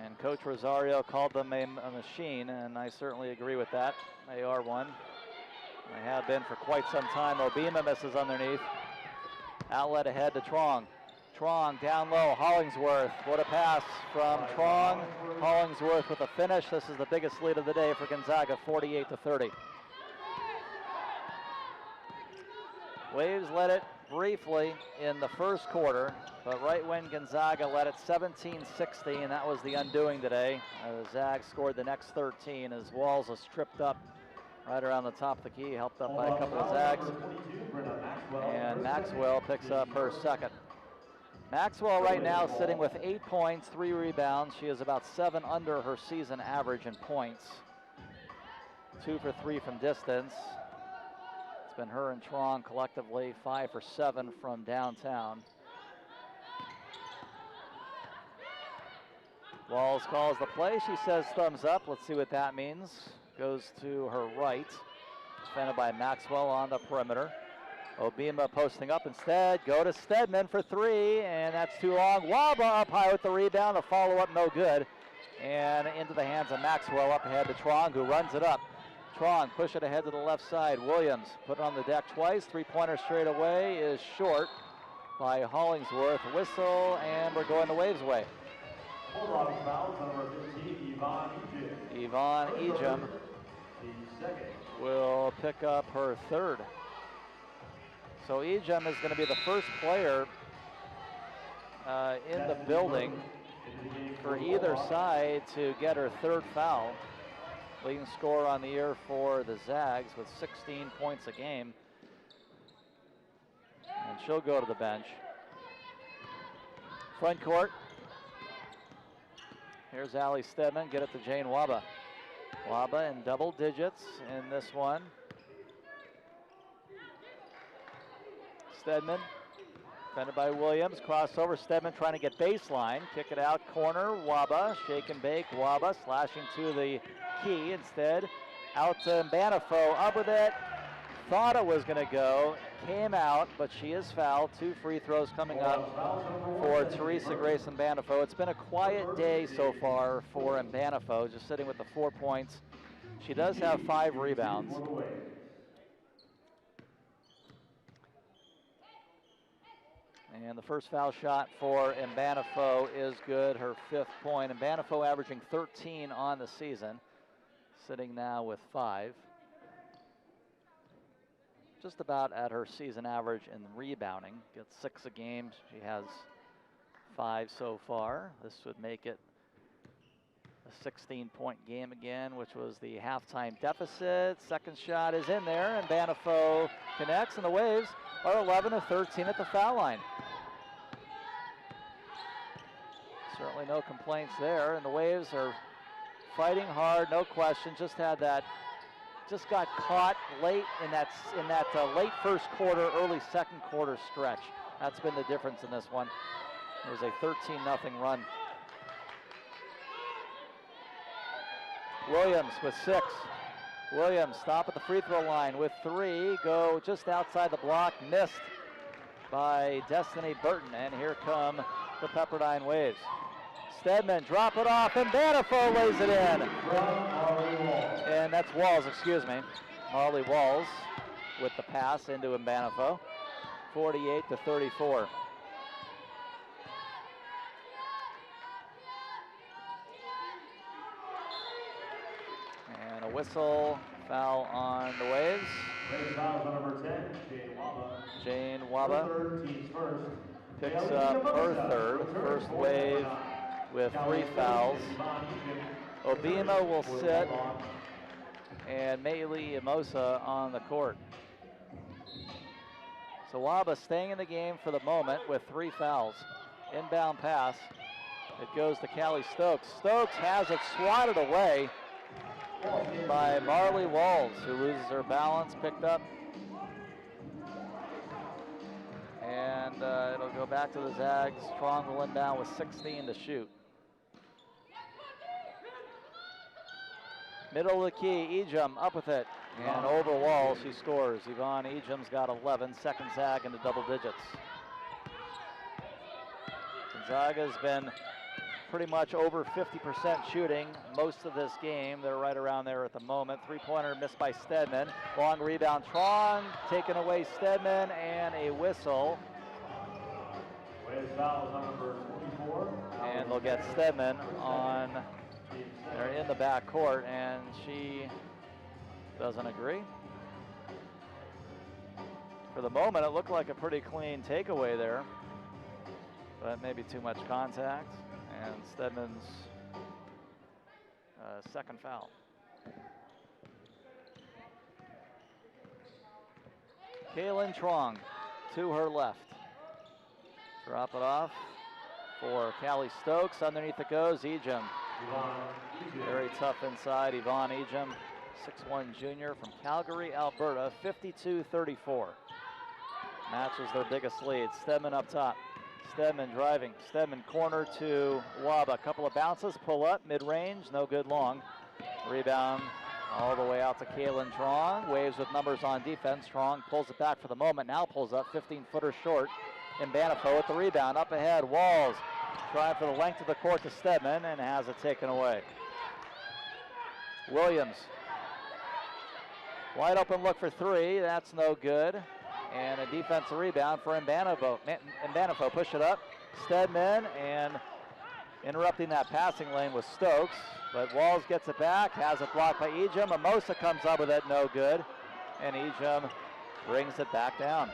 And Coach Rosario called them a machine, and I certainly agree with that. They are one. They have been for quite some time. Obima misses underneath. Outlet ahead to Trong. Trong down low, Hollingsworth. What a pass from Trong. Hollingsworth with a finish. This is the biggest lead of the day for Gonzaga, 48-30. Waves led it briefly in the first quarter, but right when Gonzaga led it 17-16, that was the undoing today. The Zags scored the next 13 as Walls was tripped up right around the top of the key, helped up by a couple of Zags. And Maxwell picks up her second. Maxwell right now sitting with 8 points, 3 rebounds. She is about 7 under her season average in points. 2 for 3 from distance. It's been her and Trong collectively 5 for 7 from downtown. Walls calls the play. She says thumbs up. Let's see what that means. Goes to her right. Defended by Maxwell on the perimeter. Obima posting up instead. Go to Stedman for 3, and that's too long. Waba up high with the rebound. The follow-up no good. And into the hands of Maxwell up ahead to Trong, who runs it up. Trong push it ahead to the left side. Williams put it on the deck twice. Three-pointer straight away is short by Hollingsworth. Whistle, and we're going the Waves' way. Yvonne Ejim will pick up her third. So Ejim is going to be the first player in the building for either side to get her third foul. Leading scorer on the year for the Zags with 16 points a game. And she'll go to the bench. Front court. Here's Allie Stedman, get it to Jane Waba. Waba in double digits in this one. Stedman, defended by Williams, crossover, Stedman trying to get baseline, kick it out, corner, Waba, shake and bake, Waba slashing to the key instead, out to Banifo, up with it, thought it was going to go, came out, but she is fouled. 2 free throws coming up for Teresa Grayson Banifo. It's been a quiet day so far for Banifo, just sitting with the 4 points. She does have 5 rebounds. And the first foul shot for Banifo is good, her 5th point. Banifo averaging 13 on the season, sitting now with 5. Just about at her season average in rebounding. Gets 6 a game. She has 5 so far. This would make it a 16-point game again, which was the halftime deficit. Second shot is in there, and Banifo connects, and the Waves are 11 of 13 at the foul line. Certainly no complaints there, and the Waves are fighting hard, no question. Just got caught late in that late first quarter, early second quarter stretch. That's been the difference in this one. It was a 13-0 run. Williams with 6. Williams stop at the free throw line with 3. Go just outside the block, missed by Destiny Burton, and here come the Pepperdine Waves. Stedman drop it off, and Banifo lays it in. And that's Walls, excuse me. Marley Walls with the pass into Banifo, 48-34. And a whistle, foul on the Waves. Foul on number 10, Jane Waba. Jane Waba Third, team's first. picks up her third, first Wave with 3 fouls. Obima will sit, and Maylee Emosa on the court. So Waba staying in the game for the moment with 3 fouls. Inbound pass. It goes to Callie Stokes. Stokes has it swatted away by Marley Walls, who loses her balance, picked up. And it'll go back to the Zags. Trong will inbound with 16 to shoot. Middle of the key, Ejum up with it. And over Walls, she scores. Yvonne Ejum's got 11, second Zag into double digits. Gonzaga's been pretty much over 50% shooting most of this game. They're right around there at the moment. 3-pointer missed by Stedman. Long rebound, Trong taken away Stedman, and a whistle. And they'll get Stedman on, they're in the back court, and she doesn't agree. For the moment, it looked like a pretty clean takeaway there, but maybe too much contact. And Stedman's second foul. Kaylin Trong to her left. Drop it off for Callie Stokes. Underneath it goes Ejum. Very tough inside. Yvonne Ejum, 6'1" junior from Calgary, Alberta, 52-34. Matches their biggest lead. Stedman up top. Stedman driving. Stedman corner to Waba. Couple of bounces, pull up, mid-range, no good long. Rebound all the way out to Kaylin Trong. Waves with numbers on defense. Trong pulls it back for the moment. Now pulls up, 15-footer short. Banifo with the rebound. Up ahead, Walls trying for the length of the court to Stedman and has it taken away. Williams. Wide open look for 3. That's no good. And a defensive rebound for Banifo. Banifo push it up. Stedman, and interrupting that passing lane was Stokes. But Walls gets it back, has it blocked by Ejum. Emosa comes up with it, no good. And Ejum brings it back down.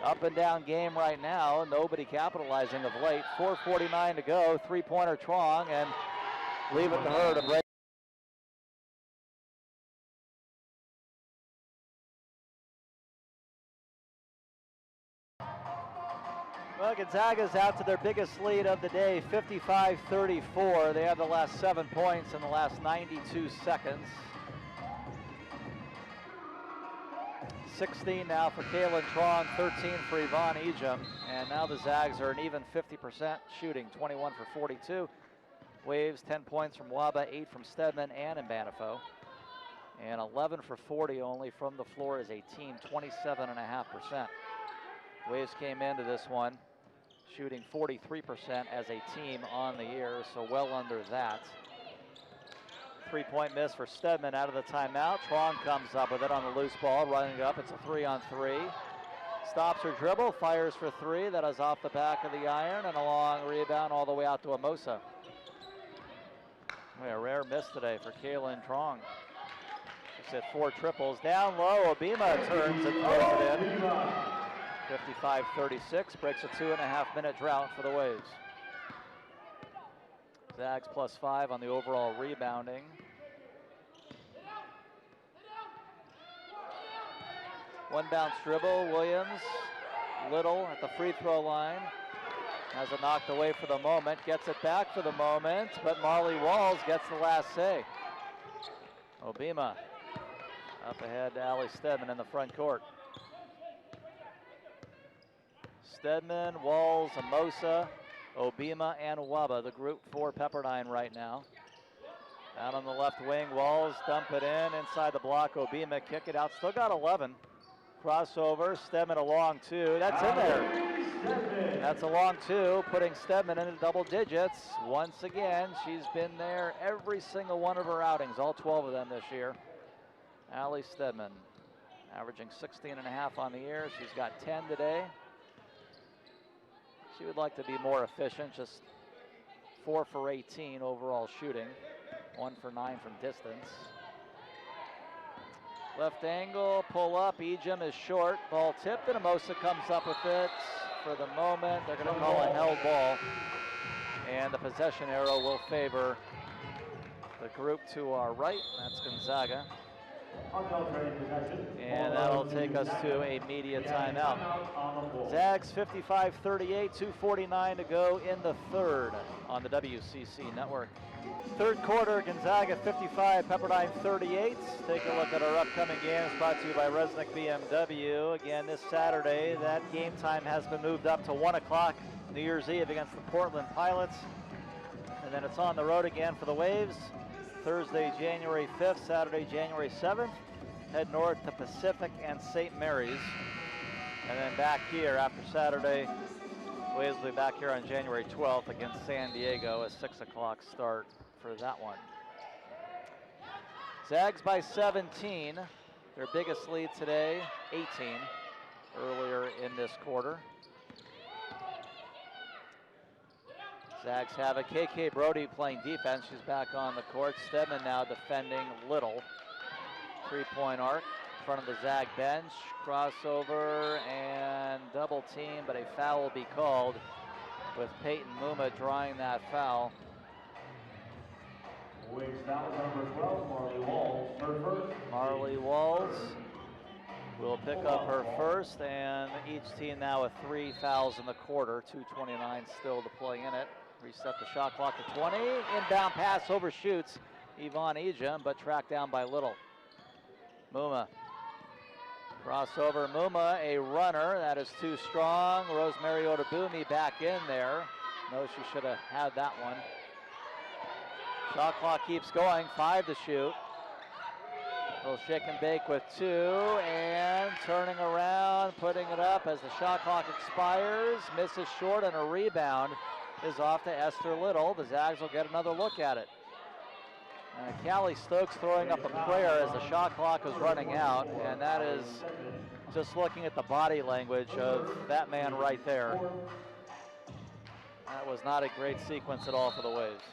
Up and down game right now. Nobody capitalizing of late. 4:49 to go. 3-pointer Trong, and leave it to her to break. Well, Gonzaga's out to their biggest lead of the day, 55-34. They have the last 7 points in the last 92 seconds. 16 now for Kaylin Trong, 13 for Yvonne Ejum. And now the Zags are an even 50% shooting, 21 for 42. Waves, 10 points from Waba, 8 from Stedman and Banifo. And 11 for 40 only from the floor as a team, 27.5%. Waves came into this one shooting 43% as a team on the year, so well under that. 3-point miss for Stedman out of the timeout. Trong comes up with it on the loose ball, running it up. It's a 3-on-3. Stops her dribble, fires for 3. That is off the back of the iron, and a long rebound all the way out to Emosa. A rare miss today for Kaylin Trong. She's hit 4 triples. Down low, Obima turns and throws it in. 55-36, breaks a 2.5-minute drought for the Waves. Zags +5 on the overall rebounding. One bounce dribble, Williams, Little at the free throw line. Has it knocked away for the moment, gets it back for the moment, but Marley Walls gets the last say. Obima up ahead to Allie Stedman in the front court. Stedman, Walls, Emosa, Obima, and Waba, the group for Pepperdine right now. Out on the left wing, Walls dump it in, inside the block, Obima kick it out, still got 11. Crossover, Stedman a long two. That's in there. That's a long two, putting Stedman into double digits. Once again, she's been there every single one of her outings, all 12 of them this year. Allie Stedman, averaging 16.5 on the year. She's got 10 today. She would like to be more efficient, just 4 for 18 overall shooting, 1 for 9 from distance. Left angle, pull up, Ejim is short. Ball tipped, and Amosa comes up with it. For the moment, they're going to call a held ball. And the possession arrow will favor the group to our right. That's Gonzaga. And that'll take us to a media timeout. Zags 55-38, 2:49 to go in the third on the WCC network. Third quarter, Gonzaga 55, Pepperdine 38. Take a look at our upcoming games brought to you by Resnick BMW. Again, this Saturday, that game time has been moved up to 1 o'clock, New Year's Eve against the Portland Pilots. And then it's on the road again for the Waves. Thursday, January 5th, Saturday, January 7th. Head north to Pacific and St. Mary's. And then back here after Saturday, Waves will be back here on January 12th against San Diego, a 6 o'clock start for that one. Zags by 17. Their biggest lead today, 18, earlier in this quarter. Zags have a KK Brody playing defense. She's back on the court. Stedman now defending Little. 3-point arc in front of the Zag bench. Crossover and double team, but a foul will be called with Peyton Muma drawing that foul. Foul number 12, Marley Walls, her first. Marley Walls will pick up her first, and each team now with 3 fouls in the quarter. 2:29 still to play in it. Reset the shot clock to 20. Inbound pass overshoots Yvonne Ejim, but tracked down by Little. Muma. Crossover, Muma, a runner. That is too strong. Rosemary Otabumi back in there. No, she should have had that one. Shot clock keeps going, 5 to shoot. Little shake and bake with 2, and turning around, putting it up as the shot clock expires. Misses short, and a rebound is off to Esther Little. The Zags will get another look at it. Callie Stokes throwing up a prayer as the shot clock is running out, and that is just looking at the body language of that man right there. That was not a great sequence at all for the Waves.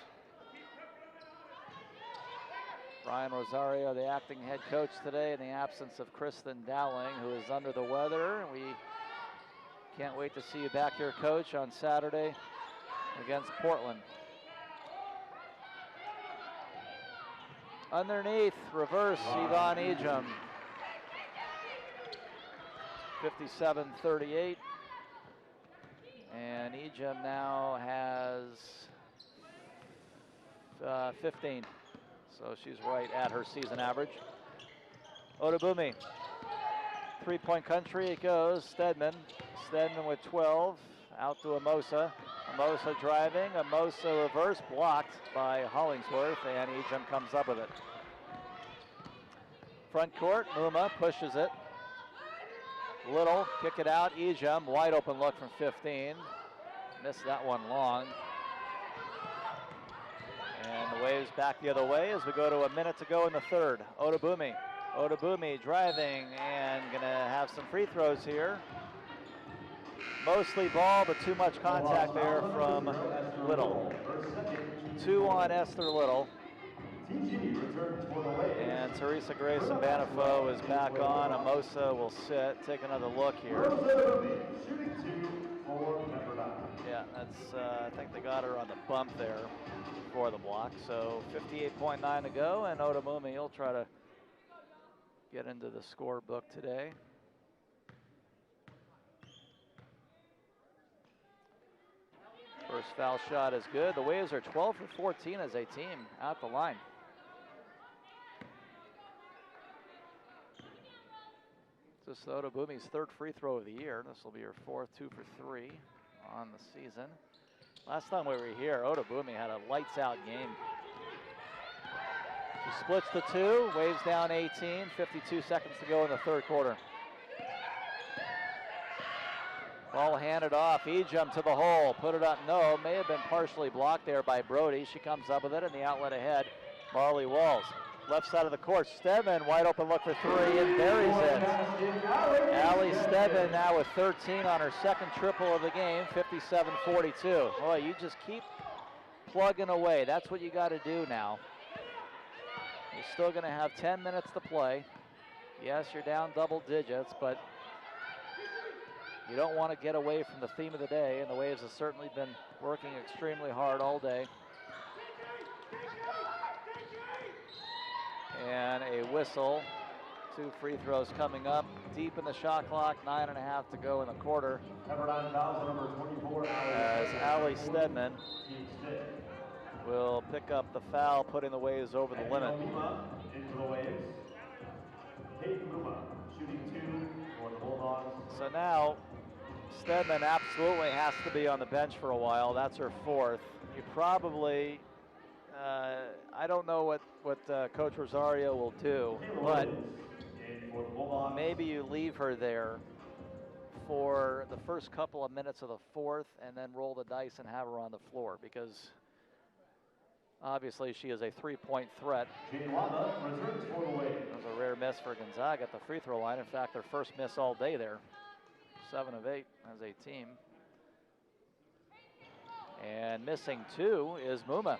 Brian Rosario, the acting head coach today, in the absence of Kristen Dowling, who is under the weather. We can't wait to see you back here, Coach, on Saturday against Portland. Underneath, reverse, Yvonne Ejim. 57-38. And Ejim now has 15. So she's right at her season average. Otabumi. 3-point country it goes. Stedman. Stedman with 12. Out to Amosa. Amosa driving. Amosa reverse blocked by Hollingsworth, and Ejim comes up with it. Front court, Muma pushes it. Little, kick it out. Ejim, wide open look from 15. Missed that one long. And the Waves back the other way as we go to a minute to go in the third. Otabumi. Otabumi driving and gonna have some free throws here. Mostly ball, but too much contact there from Little. 2 on Esther Little. And Teresa Grayson Banifo is back on. Amosa will sit. Take another look here. Yeah, that's, I think they got her on the bump there for the block. So 58.9 to go, and Otabumi will try to get into the scorebook today. First foul shot is good. The Waves are 12 for 14 as a team at the line. This is Otabumi's 3rd free throw of the year. This will be her 4th, 2 for 3 on the season. Last time we were here, Otabumi had a lights out game. She splits the 2, Waves down 18, 52 seconds to go in the 3rd quarter. Ball handed off. Ejum to the hole. Put it up. No, may have been partially blocked there by Brody. She comes up with it in the outlet ahead. Marley Walls. Left side of the court. Stedman, wide open look for three and buries it. Allie Stedman now with 13 on her second triple of the game, 57-42. Boy, you just keep plugging away. That's what you got to do now. You're still going to have 10 minutes to play. Yes, you're down double digits, but you don't want to get away from the theme of the day, and the Waves have certainly been working extremely hard all day. And a whistle. 2 free throws coming up. Deep in the shot clock, 9.5 to go in the quarter. As Allie Stedman will pick up the foul, putting the Waves over the limit. So now, Stedman absolutely has to be on the bench for a while. That's her fourth. You probably, I don't know what Coach Rosario will do, but maybe you leave her there for the first couple of minutes of the fourth and then roll the dice and have her on the floor, because obviously she is a three-point threat. That was a rare miss for Gonzaga at the free throw line. In fact, their first miss all day there. 7 of 8 as a team. And missing 2 is Muma.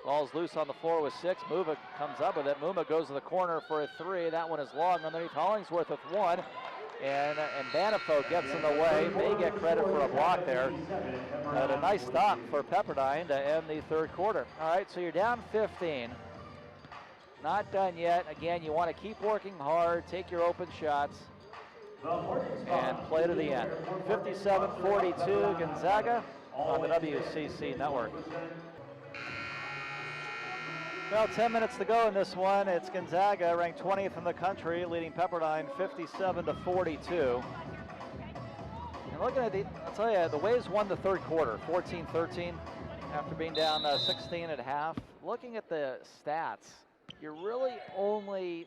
Ball's loose on the floor with 6. Muma comes up with it. Muma goes to the corner for a 3. That one is long underneath. Hollingsworth with 1. And Banifo gets in the way. May get credit for a block there. A nice stop for Pepperdine to end the third quarter. All right, so you're down 15. Not done yet. Again, you want to keep working hard, take your open shots, and play to the end. 57-42 Gonzaga on the WCC network. Well, 10 minutes to go in this one. It's Gonzaga, ranked 20th in the country, leading Pepperdine 57-42. And looking at I'll tell you, the Waves won the third quarter, 14-13, after being down 16 at half. Looking at the stats, you're really only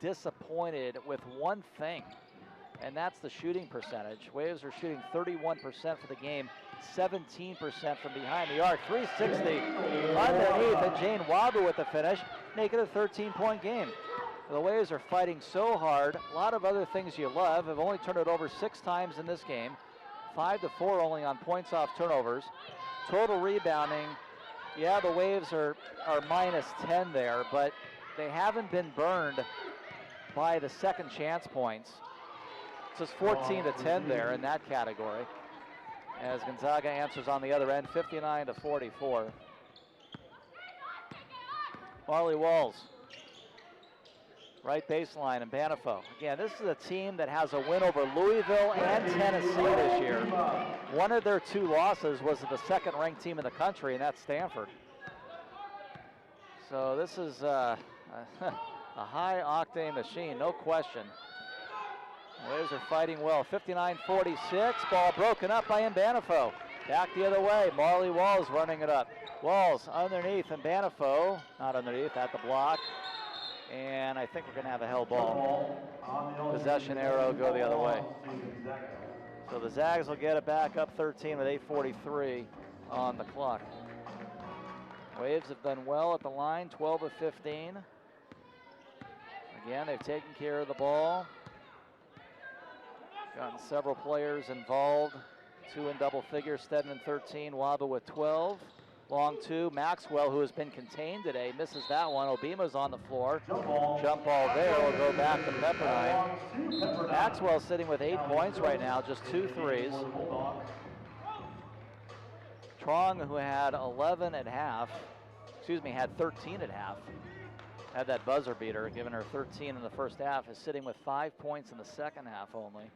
disappointed with one thing, and that's the shooting percentage. Waves are shooting 31% for the game, 17% from behind the arc, 360 underneath, and Jane Wabu with the finish, making it a 13-point game. The Waves are fighting so hard. A lot of other things you love. Have only turned it over 6 times in this game, 5 to 4 only on points off turnovers. Total rebounding, yeah, the Waves are minus 10 there, but they haven't been burned by the second chance points. It's just 14 to 10 there in that category, as Gonzaga answers on the other end, 59-44. Marley Walls, right baseline, and Banifo. Again, this is a team that has a win over Louisville and Tennessee this year. One of their 2 losses was to the second-ranked team in the country, and that's Stanford. So this is a high-octane machine, no question. Waves are fighting well. 59-46, ball broken up by Banifo. Back the other way, Marley Walls running it up. Walls underneath, and Banifo, not underneath, at the block. And I think we're going to have a held ball. Possession arrow, go the other way. So the Zags will get it back up 13 with 8:43 on the clock. Waves have done well at the line, 12 of 15. Again, they've taken care of the ball. Gotten several players involved. 2 in double figures, Stedman 13, Waba with 12. Long 2, Maxwell, who has been contained today, misses that one. Obima's on the floor. Jump ball there will go back to Pepperdine. Maxwell sitting with 8 points right now, just 2 threes. Trong, who had 11 at half, had 13 at half, had that buzzer beater, giving her 13 in the first half, is sitting with 5 points in the second half only.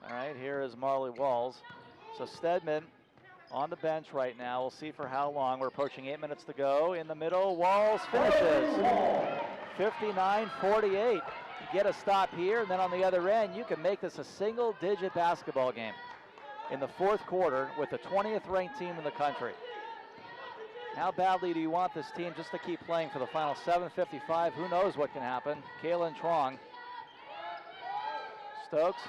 All right, here is Marley Walls. So Stedman on the bench right now. We'll see for how long. We're approaching 8 minutes to go. In the middle, Walls finishes. 59-48. You get a stop here, and then on the other end, you can make this a single-digit basketball game in the fourth quarter with the 20th ranked team in the country. How badly do you want this team just to keep playing for the final 7:55? Who knows what can happen? Kaylin Trong. Stokes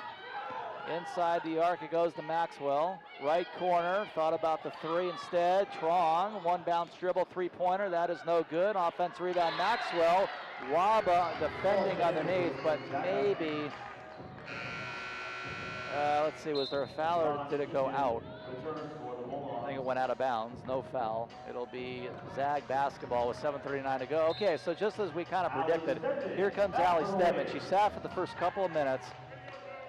inside the arc, it goes to Maxwell. Right corner, thought about the three instead. Trong, one bounce dribble, three-pointer, that is no good. Offense rebound, Maxwell. Waba defending underneath, but maybe, let's see, was there a foul or did it go out? I think it went out of bounds, no foul. It'll be Zag basketball with 7:39 to go. Okay, so just as we kind of predicted, here comes Allie Stedman. She sat for the first couple of minutes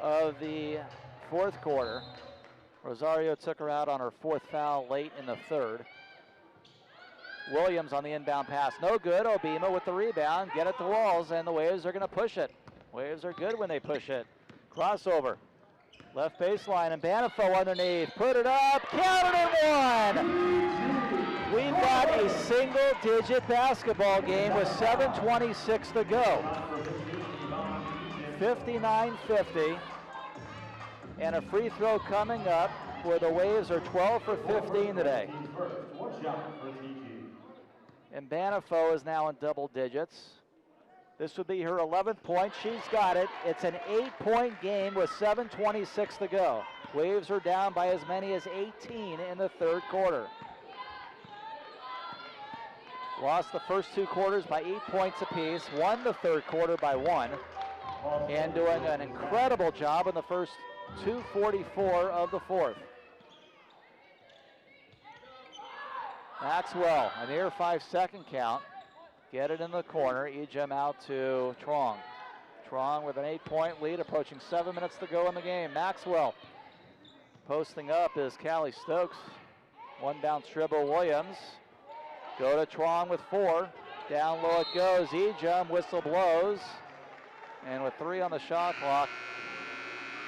of the fourth quarter. Rosario took her out on her fourth foul late in the third. Williams on the inbound pass, no good. Obima with the rebound, get it to Walls, and the Waves are going to push it. Waves are good when they push it. Crossover, left baseline, and Banifo underneath, put it up, counted and one! We've got a single-digit basketball game with 7:26 to go. 59-50, and a free throw coming up where the Waves are 12 for 15 today. And Banifo is now in double digits. This would be her 11th point. She's got it. It's an 8-point game with 7:26 to go. Waves are down by as many as 18 in the third quarter. Lost the first two quarters by 8 points apiece, won the third quarter by 1, and doing an incredible job in the first 2:44 of the fourth. Maxwell, a near 5-second count. Get it in the corner. Ejim out to Trong. Trong with an 8-point lead, approaching 7 minutes to go in the game. Maxwell posting up is Callie Stokes. One bounce dribble, Williams. Go to Trong with 4. Down low it goes. Ejim, whistle blows. And with 3 on the shot clock,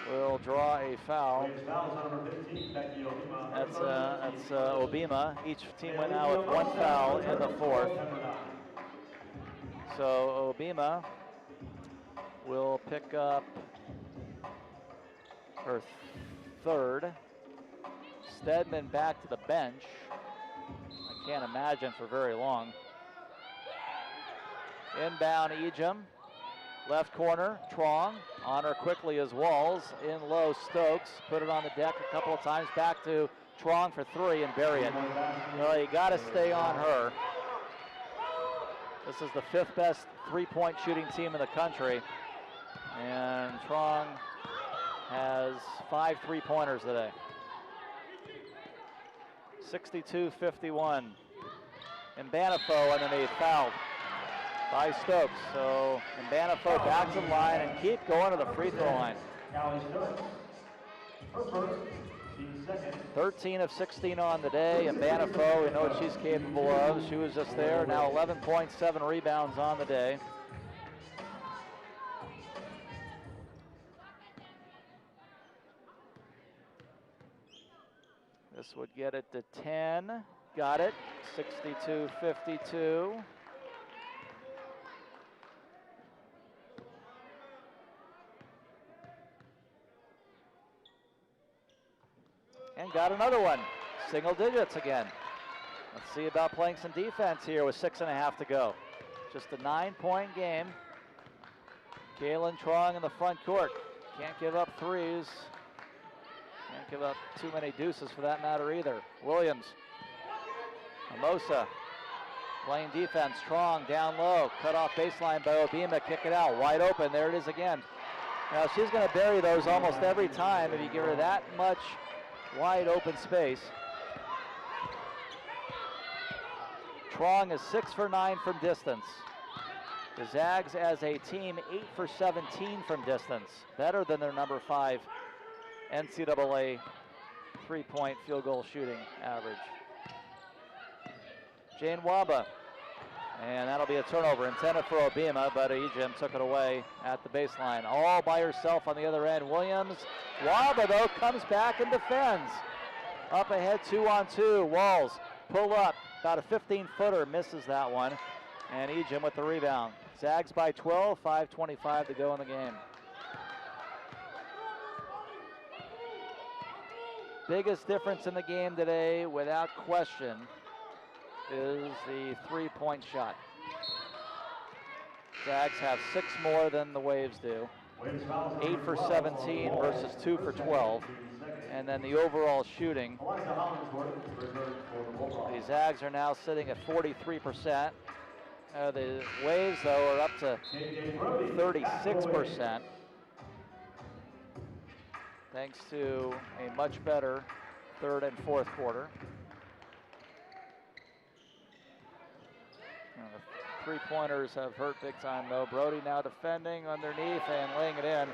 will draw a foul. That's Obima. Each team went out with 1 foul in the fourth. So Obima will pick up her third. Stedman back to the bench. I can't imagine for very long. Inbound Ejim. Left corner, Trong, on her quickly as Walls, in low Stokes, put it on the deck a couple of times, back to Trong for 3 and bury it. Well, you gotta stay on her. This is the 5th best 3-point shooting team in the country, and Trong has 5 3-pointers today. 62-51, and Banifo underneath, fouled by Stokes. So Banifo back to the line and keep going to the free throw line. 13 of 16 on the day, and Banifo, we know what she's capable of. She was just there, now 11 points, 7 rebounds on the day. This would get it to 10. Got it, 62-52. And got another one. Single digits again. Let's see about playing some defense here with 6.5 to go. Just a 9-point game. Kaylin Trong in the front court. Can't give up threes. Can't give up too many deuces for that matter either. Williams. Hermosa playing defense. Trong down low. Cut off baseline by Obima. Kick it out. Wide open. There it is again. Now she's going to bury those almost every time if you give her that much wide open space. Trong is 6 for 9 from distance. The Zags as a team 8 for 17 from distance. Better than their number 5 NCAA 3-point field goal shooting average. Jane Waba. And that'll be a turnover intended for Obima, but Ejim took it away at the baseline. All by herself on the other end. Williams. Waba, though, comes back and defends. Up ahead, 2-on-2. Walls pull up. About a 15-footer, misses that one. And Ejim with the rebound. Zags by 12, 5:25 to go in the game. Biggest difference in the game today, without question, is the three-point shot. Zags have 6 more than the Waves do. 8 for 17 versus 2 for 12. And then the overall shooting, the Zags are now sitting at 43%. The Waves, though, are up to 36%. Thanks to a much better third and fourth quarter. The three-pointers have hurt big time, though. Brody now defending underneath and laying it in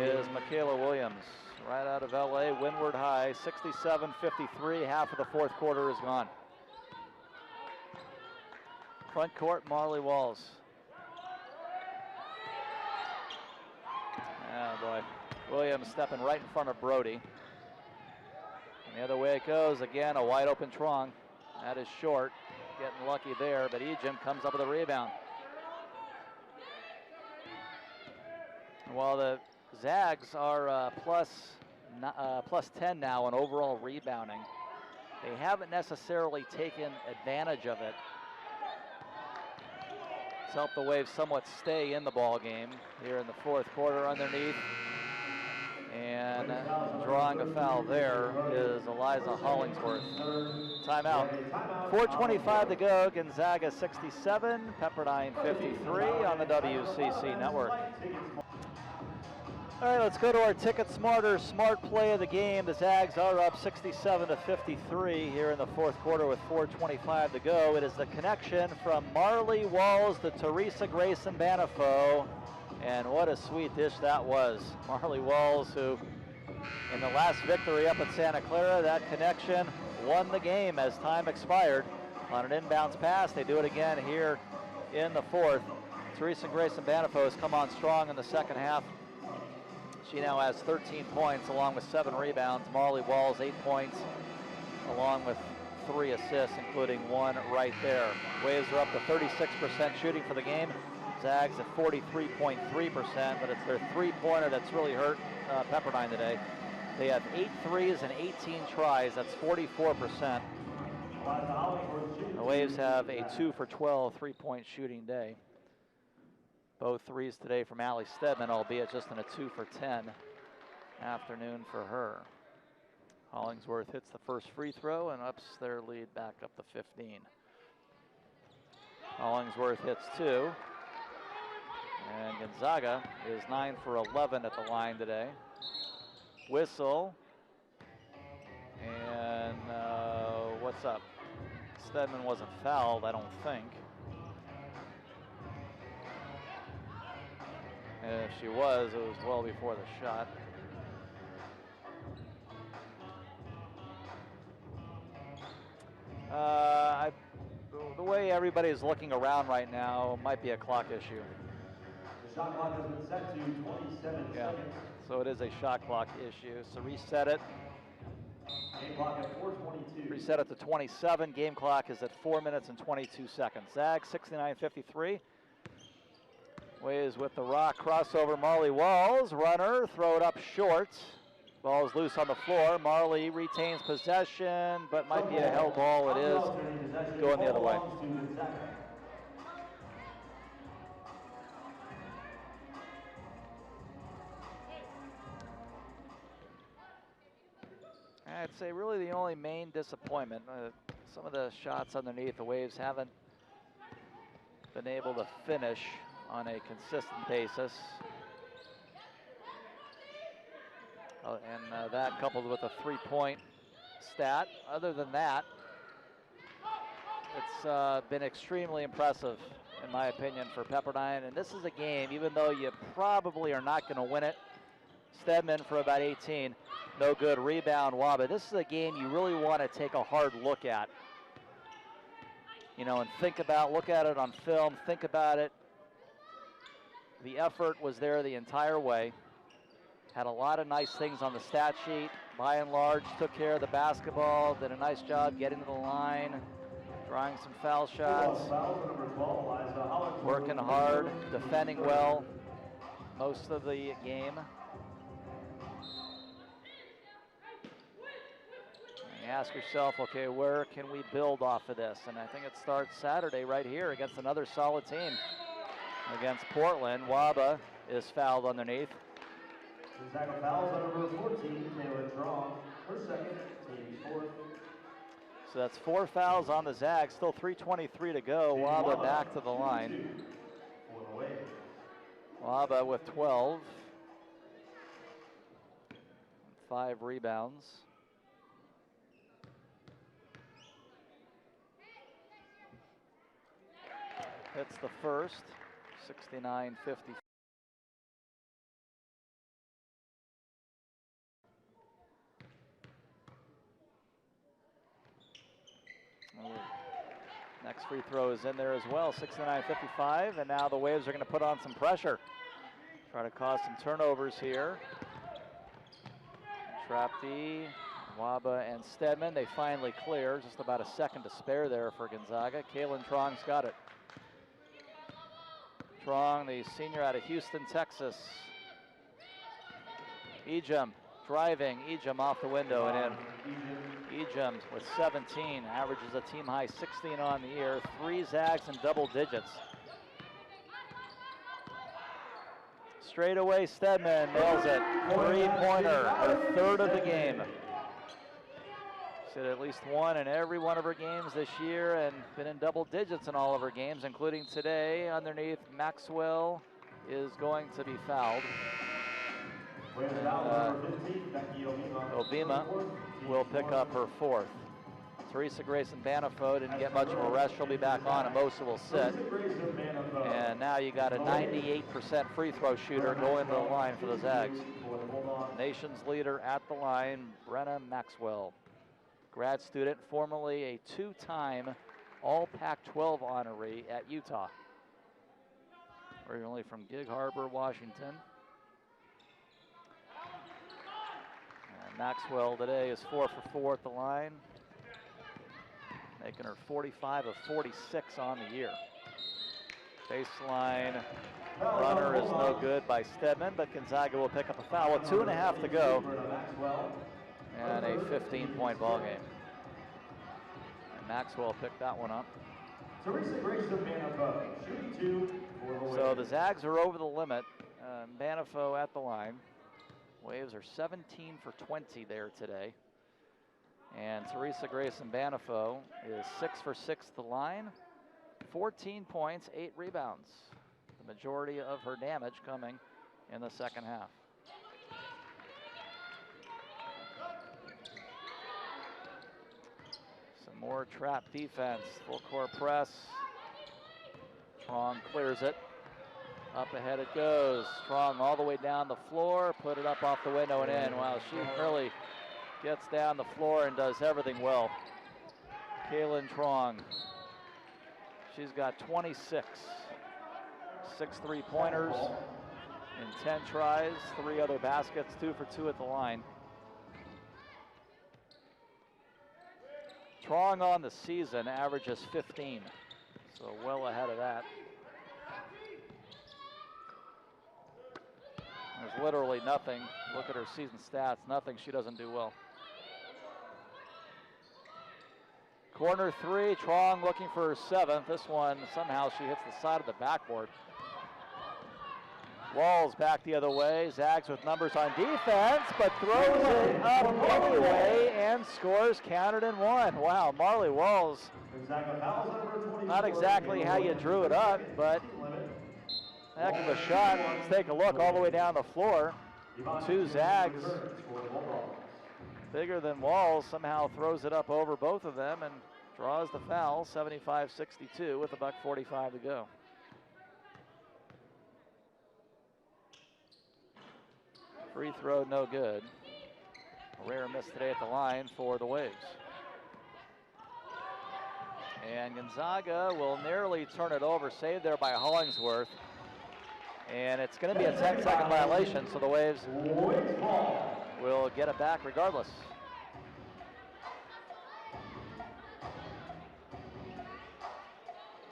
is Michaela Williams, right out of LA, Windward High, 67-53. Half of the fourth quarter is gone. Front court, Marley Walls. Oh boy, Williams stepping right in front of Brody. And the other way it goes, again, a wide open Trong. That is short, getting lucky there, but Ejim comes up with a rebound. While the Zags are plus 10 now in overall rebounding, they haven't necessarily taken advantage of it. It's helped the Waves somewhat stay in the ball game here in the fourth quarter underneath. And drawing a foul there is Eliza Hollingsworth. Timeout. 4:25 to go. Gonzaga 67, Pepperdine 53 on the WCC network. All right, let's go to our Ticket Smarter smart play of the game. The Zags are up 67-53 here in the fourth quarter with 4:25 to go. It is the connection from Marley Walls to Teresa Grayson Banifo. And what a sweet dish that was. Marley Walls, who in the last victory up at Santa Clara, that connection won the game as time expired on an inbounds pass. They do it again here in the fourth. Teresa Grayson Banifo has come on strong in the second half. She now has 13 points along with 7 rebounds. Marley Walls 8 points along with 3 assists, including 1 right there. Waves are up to 36% shooting for the game. Zags at 43.3%, but it's their three-pointer that's really hurt Pepperdine today. They have 8 threes and 18 tries. That's 44%. The Waves have a 2 for 12 three-point shooting day. Both threes today from Allie Stedman, albeit just in a 2 for 10 afternoon for her. Hollingsworth hits the first free throw and ups their lead back up to 15. Hollingsworth hits 2. And Gonzaga is 9 for 11 at the line today. Whistle. And what's up? Stedman wasn't fouled, I don't think. And if she was, it was well before the shot. The way everybody is looking around right now might be a clock issue. The shot clock has been set to 27 seconds. So it is a shot clock issue. So reset it. Game clock at 4:22. Reset it to 27. Game clock is at 4 minutes and 22 seconds. Zags 69-53. Waves with the rock crossover. Marley Walls, runner, throw it up short. Ball is loose on the floor. Marley retains possession, but might be a held ball. It is going the other way. I'd say really the only main disappointment, some of the shots underneath, the Waves haven't been able to finish on a consistent basis. And that coupled with a three-point stat. Other than that, it's been extremely impressive, in my opinion, for Pepperdine. And this is a game, even though you probably are not going to win it. Stedman for about 18. No good. Rebound, Waba. This is a game you really want to take a hard look at. You know, and think about, look at it on film, think about it. The effort was there the entire way. Had a lot of nice things on the stat sheet. By and large, took care of the basketball, did a nice job getting to the line, drawing some foul shots, working hard, defending well most of the game. ask yourself, okay, where can we build off of this? And I think it starts Saturday right here against another solid team. Against Portland, Waba is fouled underneath. Gonzaga fouls on number 14, Taylor Strong. Her second, team fourth. So that's 4 fouls on the Zags. Still 3:23 to go. Waba back to the line. For the Waves. Waba with 12. 5 rebounds. Hits the first. 69-50. Next free throw is in there as well, 69-55, and now the Waves are going to put on some pressure. Try to cause some turnovers here. Trap D, Waba and Stedman, they finally clear. Just about a second to spare there for Gonzaga. Kaylin Trong's got it. Trong, the senior out of Houston, Texas. Ejim driving, Ejim off the window and in. Ejim with 17, averages a team high 16 on the year. 3 Zags in double digits. Straight away, Stedman nails it. 3-pointer, her 3rd of the game. She's hit at least 1 in every one of her games this year and been in double digits in all of her games, including today. Underneath, Maxwell is going to be fouled. Obima will pick up her 4th. Teresa Grayson Banifo didn't get much of a rest. She'll be back on, and Mosa will sit. And now you got a 98% free throw shooter going to the line for the Zags. Nation's leader at the line, Brenna Maxwell. Grad student, formerly a 2-time All Pac-12 honoree at Utah. Originally from Gig Harbor, Washington. And Maxwell today is 4 for 4 at the line, making her 45 of 46 on the year. Baseline runner is no good by Stedman, but Gonzaga will pick up a foul with 2.5 to go. And a 15-point ball game. And Maxwell picked that one up. So the Zags are over the limit. Banifo at the line. Waves are 17 for 20 there today. And Teresa Grayson Banifo is 6 for 6 at the line. 14 points, 8 rebounds. The majority of her damage coming in the second half. More trap defense, full court press. Strong clears it. Up ahead it goes. Strong all the way down the floor, put it up off the window and in. Wow, she really gets down the floor and does everything well. Kaylin Trong. She's got 26. 6 3-pointers in 10 tries, 3 other baskets, 2 for 2 at the line. Strong on the season, averages 15, so well ahead of that. There's literally nothing, look at her season stats, nothing she doesn't do well. Corner 3, Trong looking for her 7th. This one, somehow she hits the side of the backboard. Walls back the other way. Zags with numbers on defense, but throws it up anyway and scores, counted and 1. Wow, Marley Walls, not exactly how you drew it up, but heck of a shot. Let's take a look all the way down the floor. 2 Zags, bigger than Walls, somehow throws it up over both of them and draws the foul, 75-62 with $1:45 to go. Free throw, no good. A rare miss today at the line for the Waves. And Gonzaga will nearly turn it over, saved there by Hollingsworth. And it's going to be a 10-second violation, so the Waves will get it back regardless.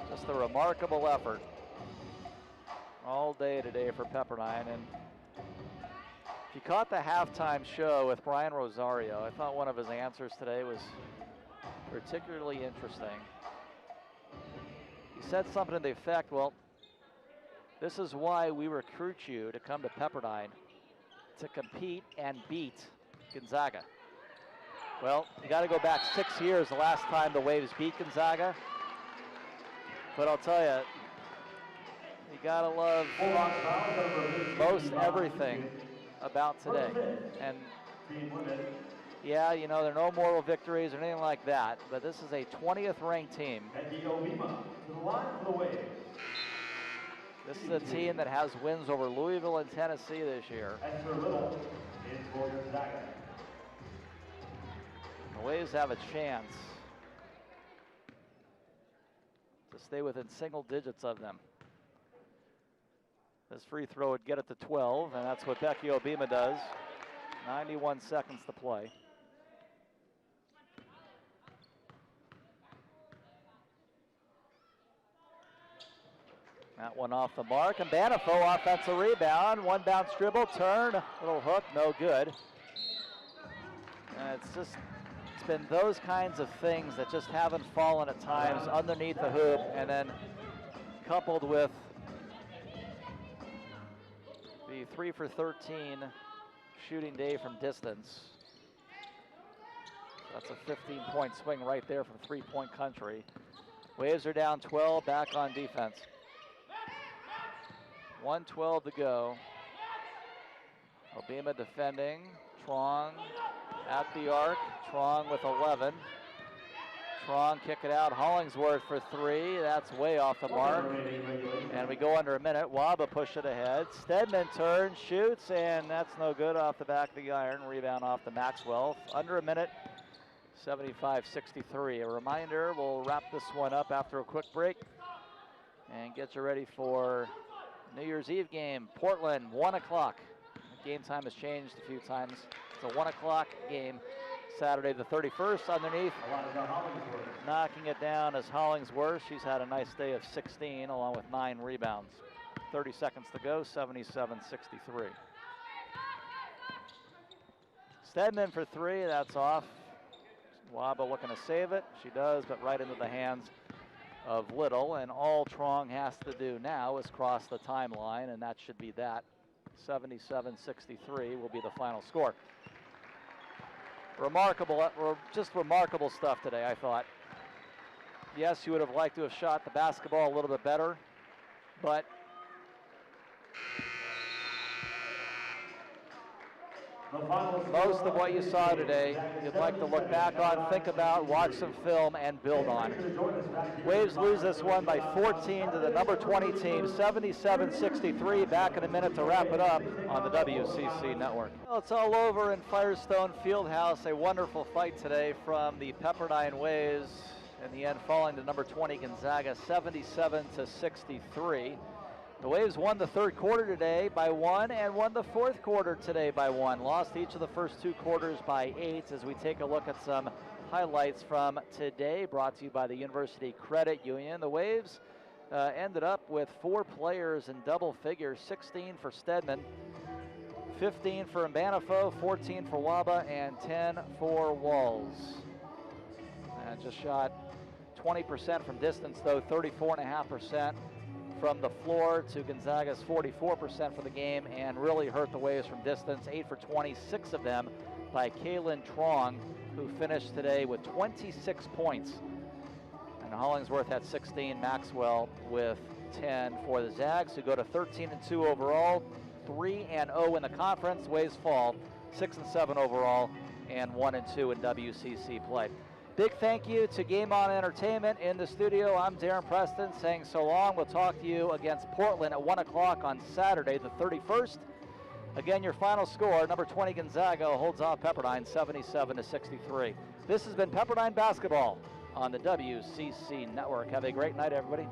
Just a remarkable effort all day today for Pepperdine. And if you caught the halftime show with Brian Rosario, I thought one of his answers today was particularly interesting. He said something to the effect, well, this is why we recruit you to come to Pepperdine, to compete and beat Gonzaga. Well, you got to go back 6 years, the last time the Waves beat Gonzaga. But I'll tell you, you got to love most everything about today. And yeah, you know, there are no moral victories or anything like that, but this is a 20th ranked team. This is a team that has wins over Louisville and Tennessee this year. The Waves have a chance to stay within single digits of them. This free throw would get it to 12, and that's what Becky Obima does. 91 seconds to play. That one off the mark, and Banifo offensive rebound. One bounce dribble, turn, little hook, no good. And it's been those kinds of things that just haven't fallen at times underneath the hoop, and then coupled with the 3 for 13 shooting day from distance. So that's a 15-point swing right there from three-point country. Waves are down 12, back on defense. 1:12 to go. Obima defending. Trong at the arc. Trong with 11. Trong kick it out. Hollingsworth for 3. That's way off the mark. And we go under a minute. Waba push it ahead. Stedman turns, shoots, and that's no good off the back of the iron. Rebound off the Maxwell. Under a minute. 75-63. A reminder, we'll wrap this one up after a quick break and get you ready for New Year's Eve game. Portland, 1 o'clock. Game time has changed a few times. It's a 1 o'clock game. Saturday the 31st. Underneath, knocking it down is Hollingsworth. She's had a nice day of 16 along with 9 rebounds. 30 seconds to go, 77-63. Stedman for 3, that's off. Waba looking to save it. She does, but right into the hands of Little, and all Trong has to do now is cross the timeline, and that should be that. 77-63 will be the final score. Just remarkable stuff today, I thought. Yes, you would have liked to have shot the basketball a little bit better, but most of what you saw today, you'd like to look back on, think about, watch some film, and build on. Waves lose this one by 14 to the number 20 team, 77-63. Back in a minute to wrap it up on the WCC Network. Well, it's all over in Firestone Fieldhouse. A wonderful fight today from the Pepperdine Waves. In the end, falling to number 20 Gonzaga, 77-63. The Waves won the third quarter today by 1 and won the fourth quarter today by 1. Lost each of the first 2 quarters by 8 as we take a look at some highlights from today, brought to you by the University Credit Union. The Waves ended up with 4 players in double figures, 16 for Stedman, 15 for Mbanifo, 14 for Waba, and 10 for Walls. And just shot 20% from distance, though 34.5% from the floor to Gonzaga's 44% for the game, and really hurt the Waves from distance. 8 for 26 of them by Kaylin Trong, who finished today with 26 points. And Hollingsworth had 16, Maxwell with 10 for the Zags, who go to 13-2 overall, 3-0 in the conference. Waves fall 6-7 overall, and 1-2 in WCC play. Big thank you to Game On Entertainment. In the studio, I'm Darren Preston saying so long. We'll talk to you against Portland at 1 o'clock on Saturday the 31st. Again, your final score, number 20 Gonzaga holds off Pepperdine 77-63. This has been Pepperdine Basketball on the WCC Network. Have a great night, everybody.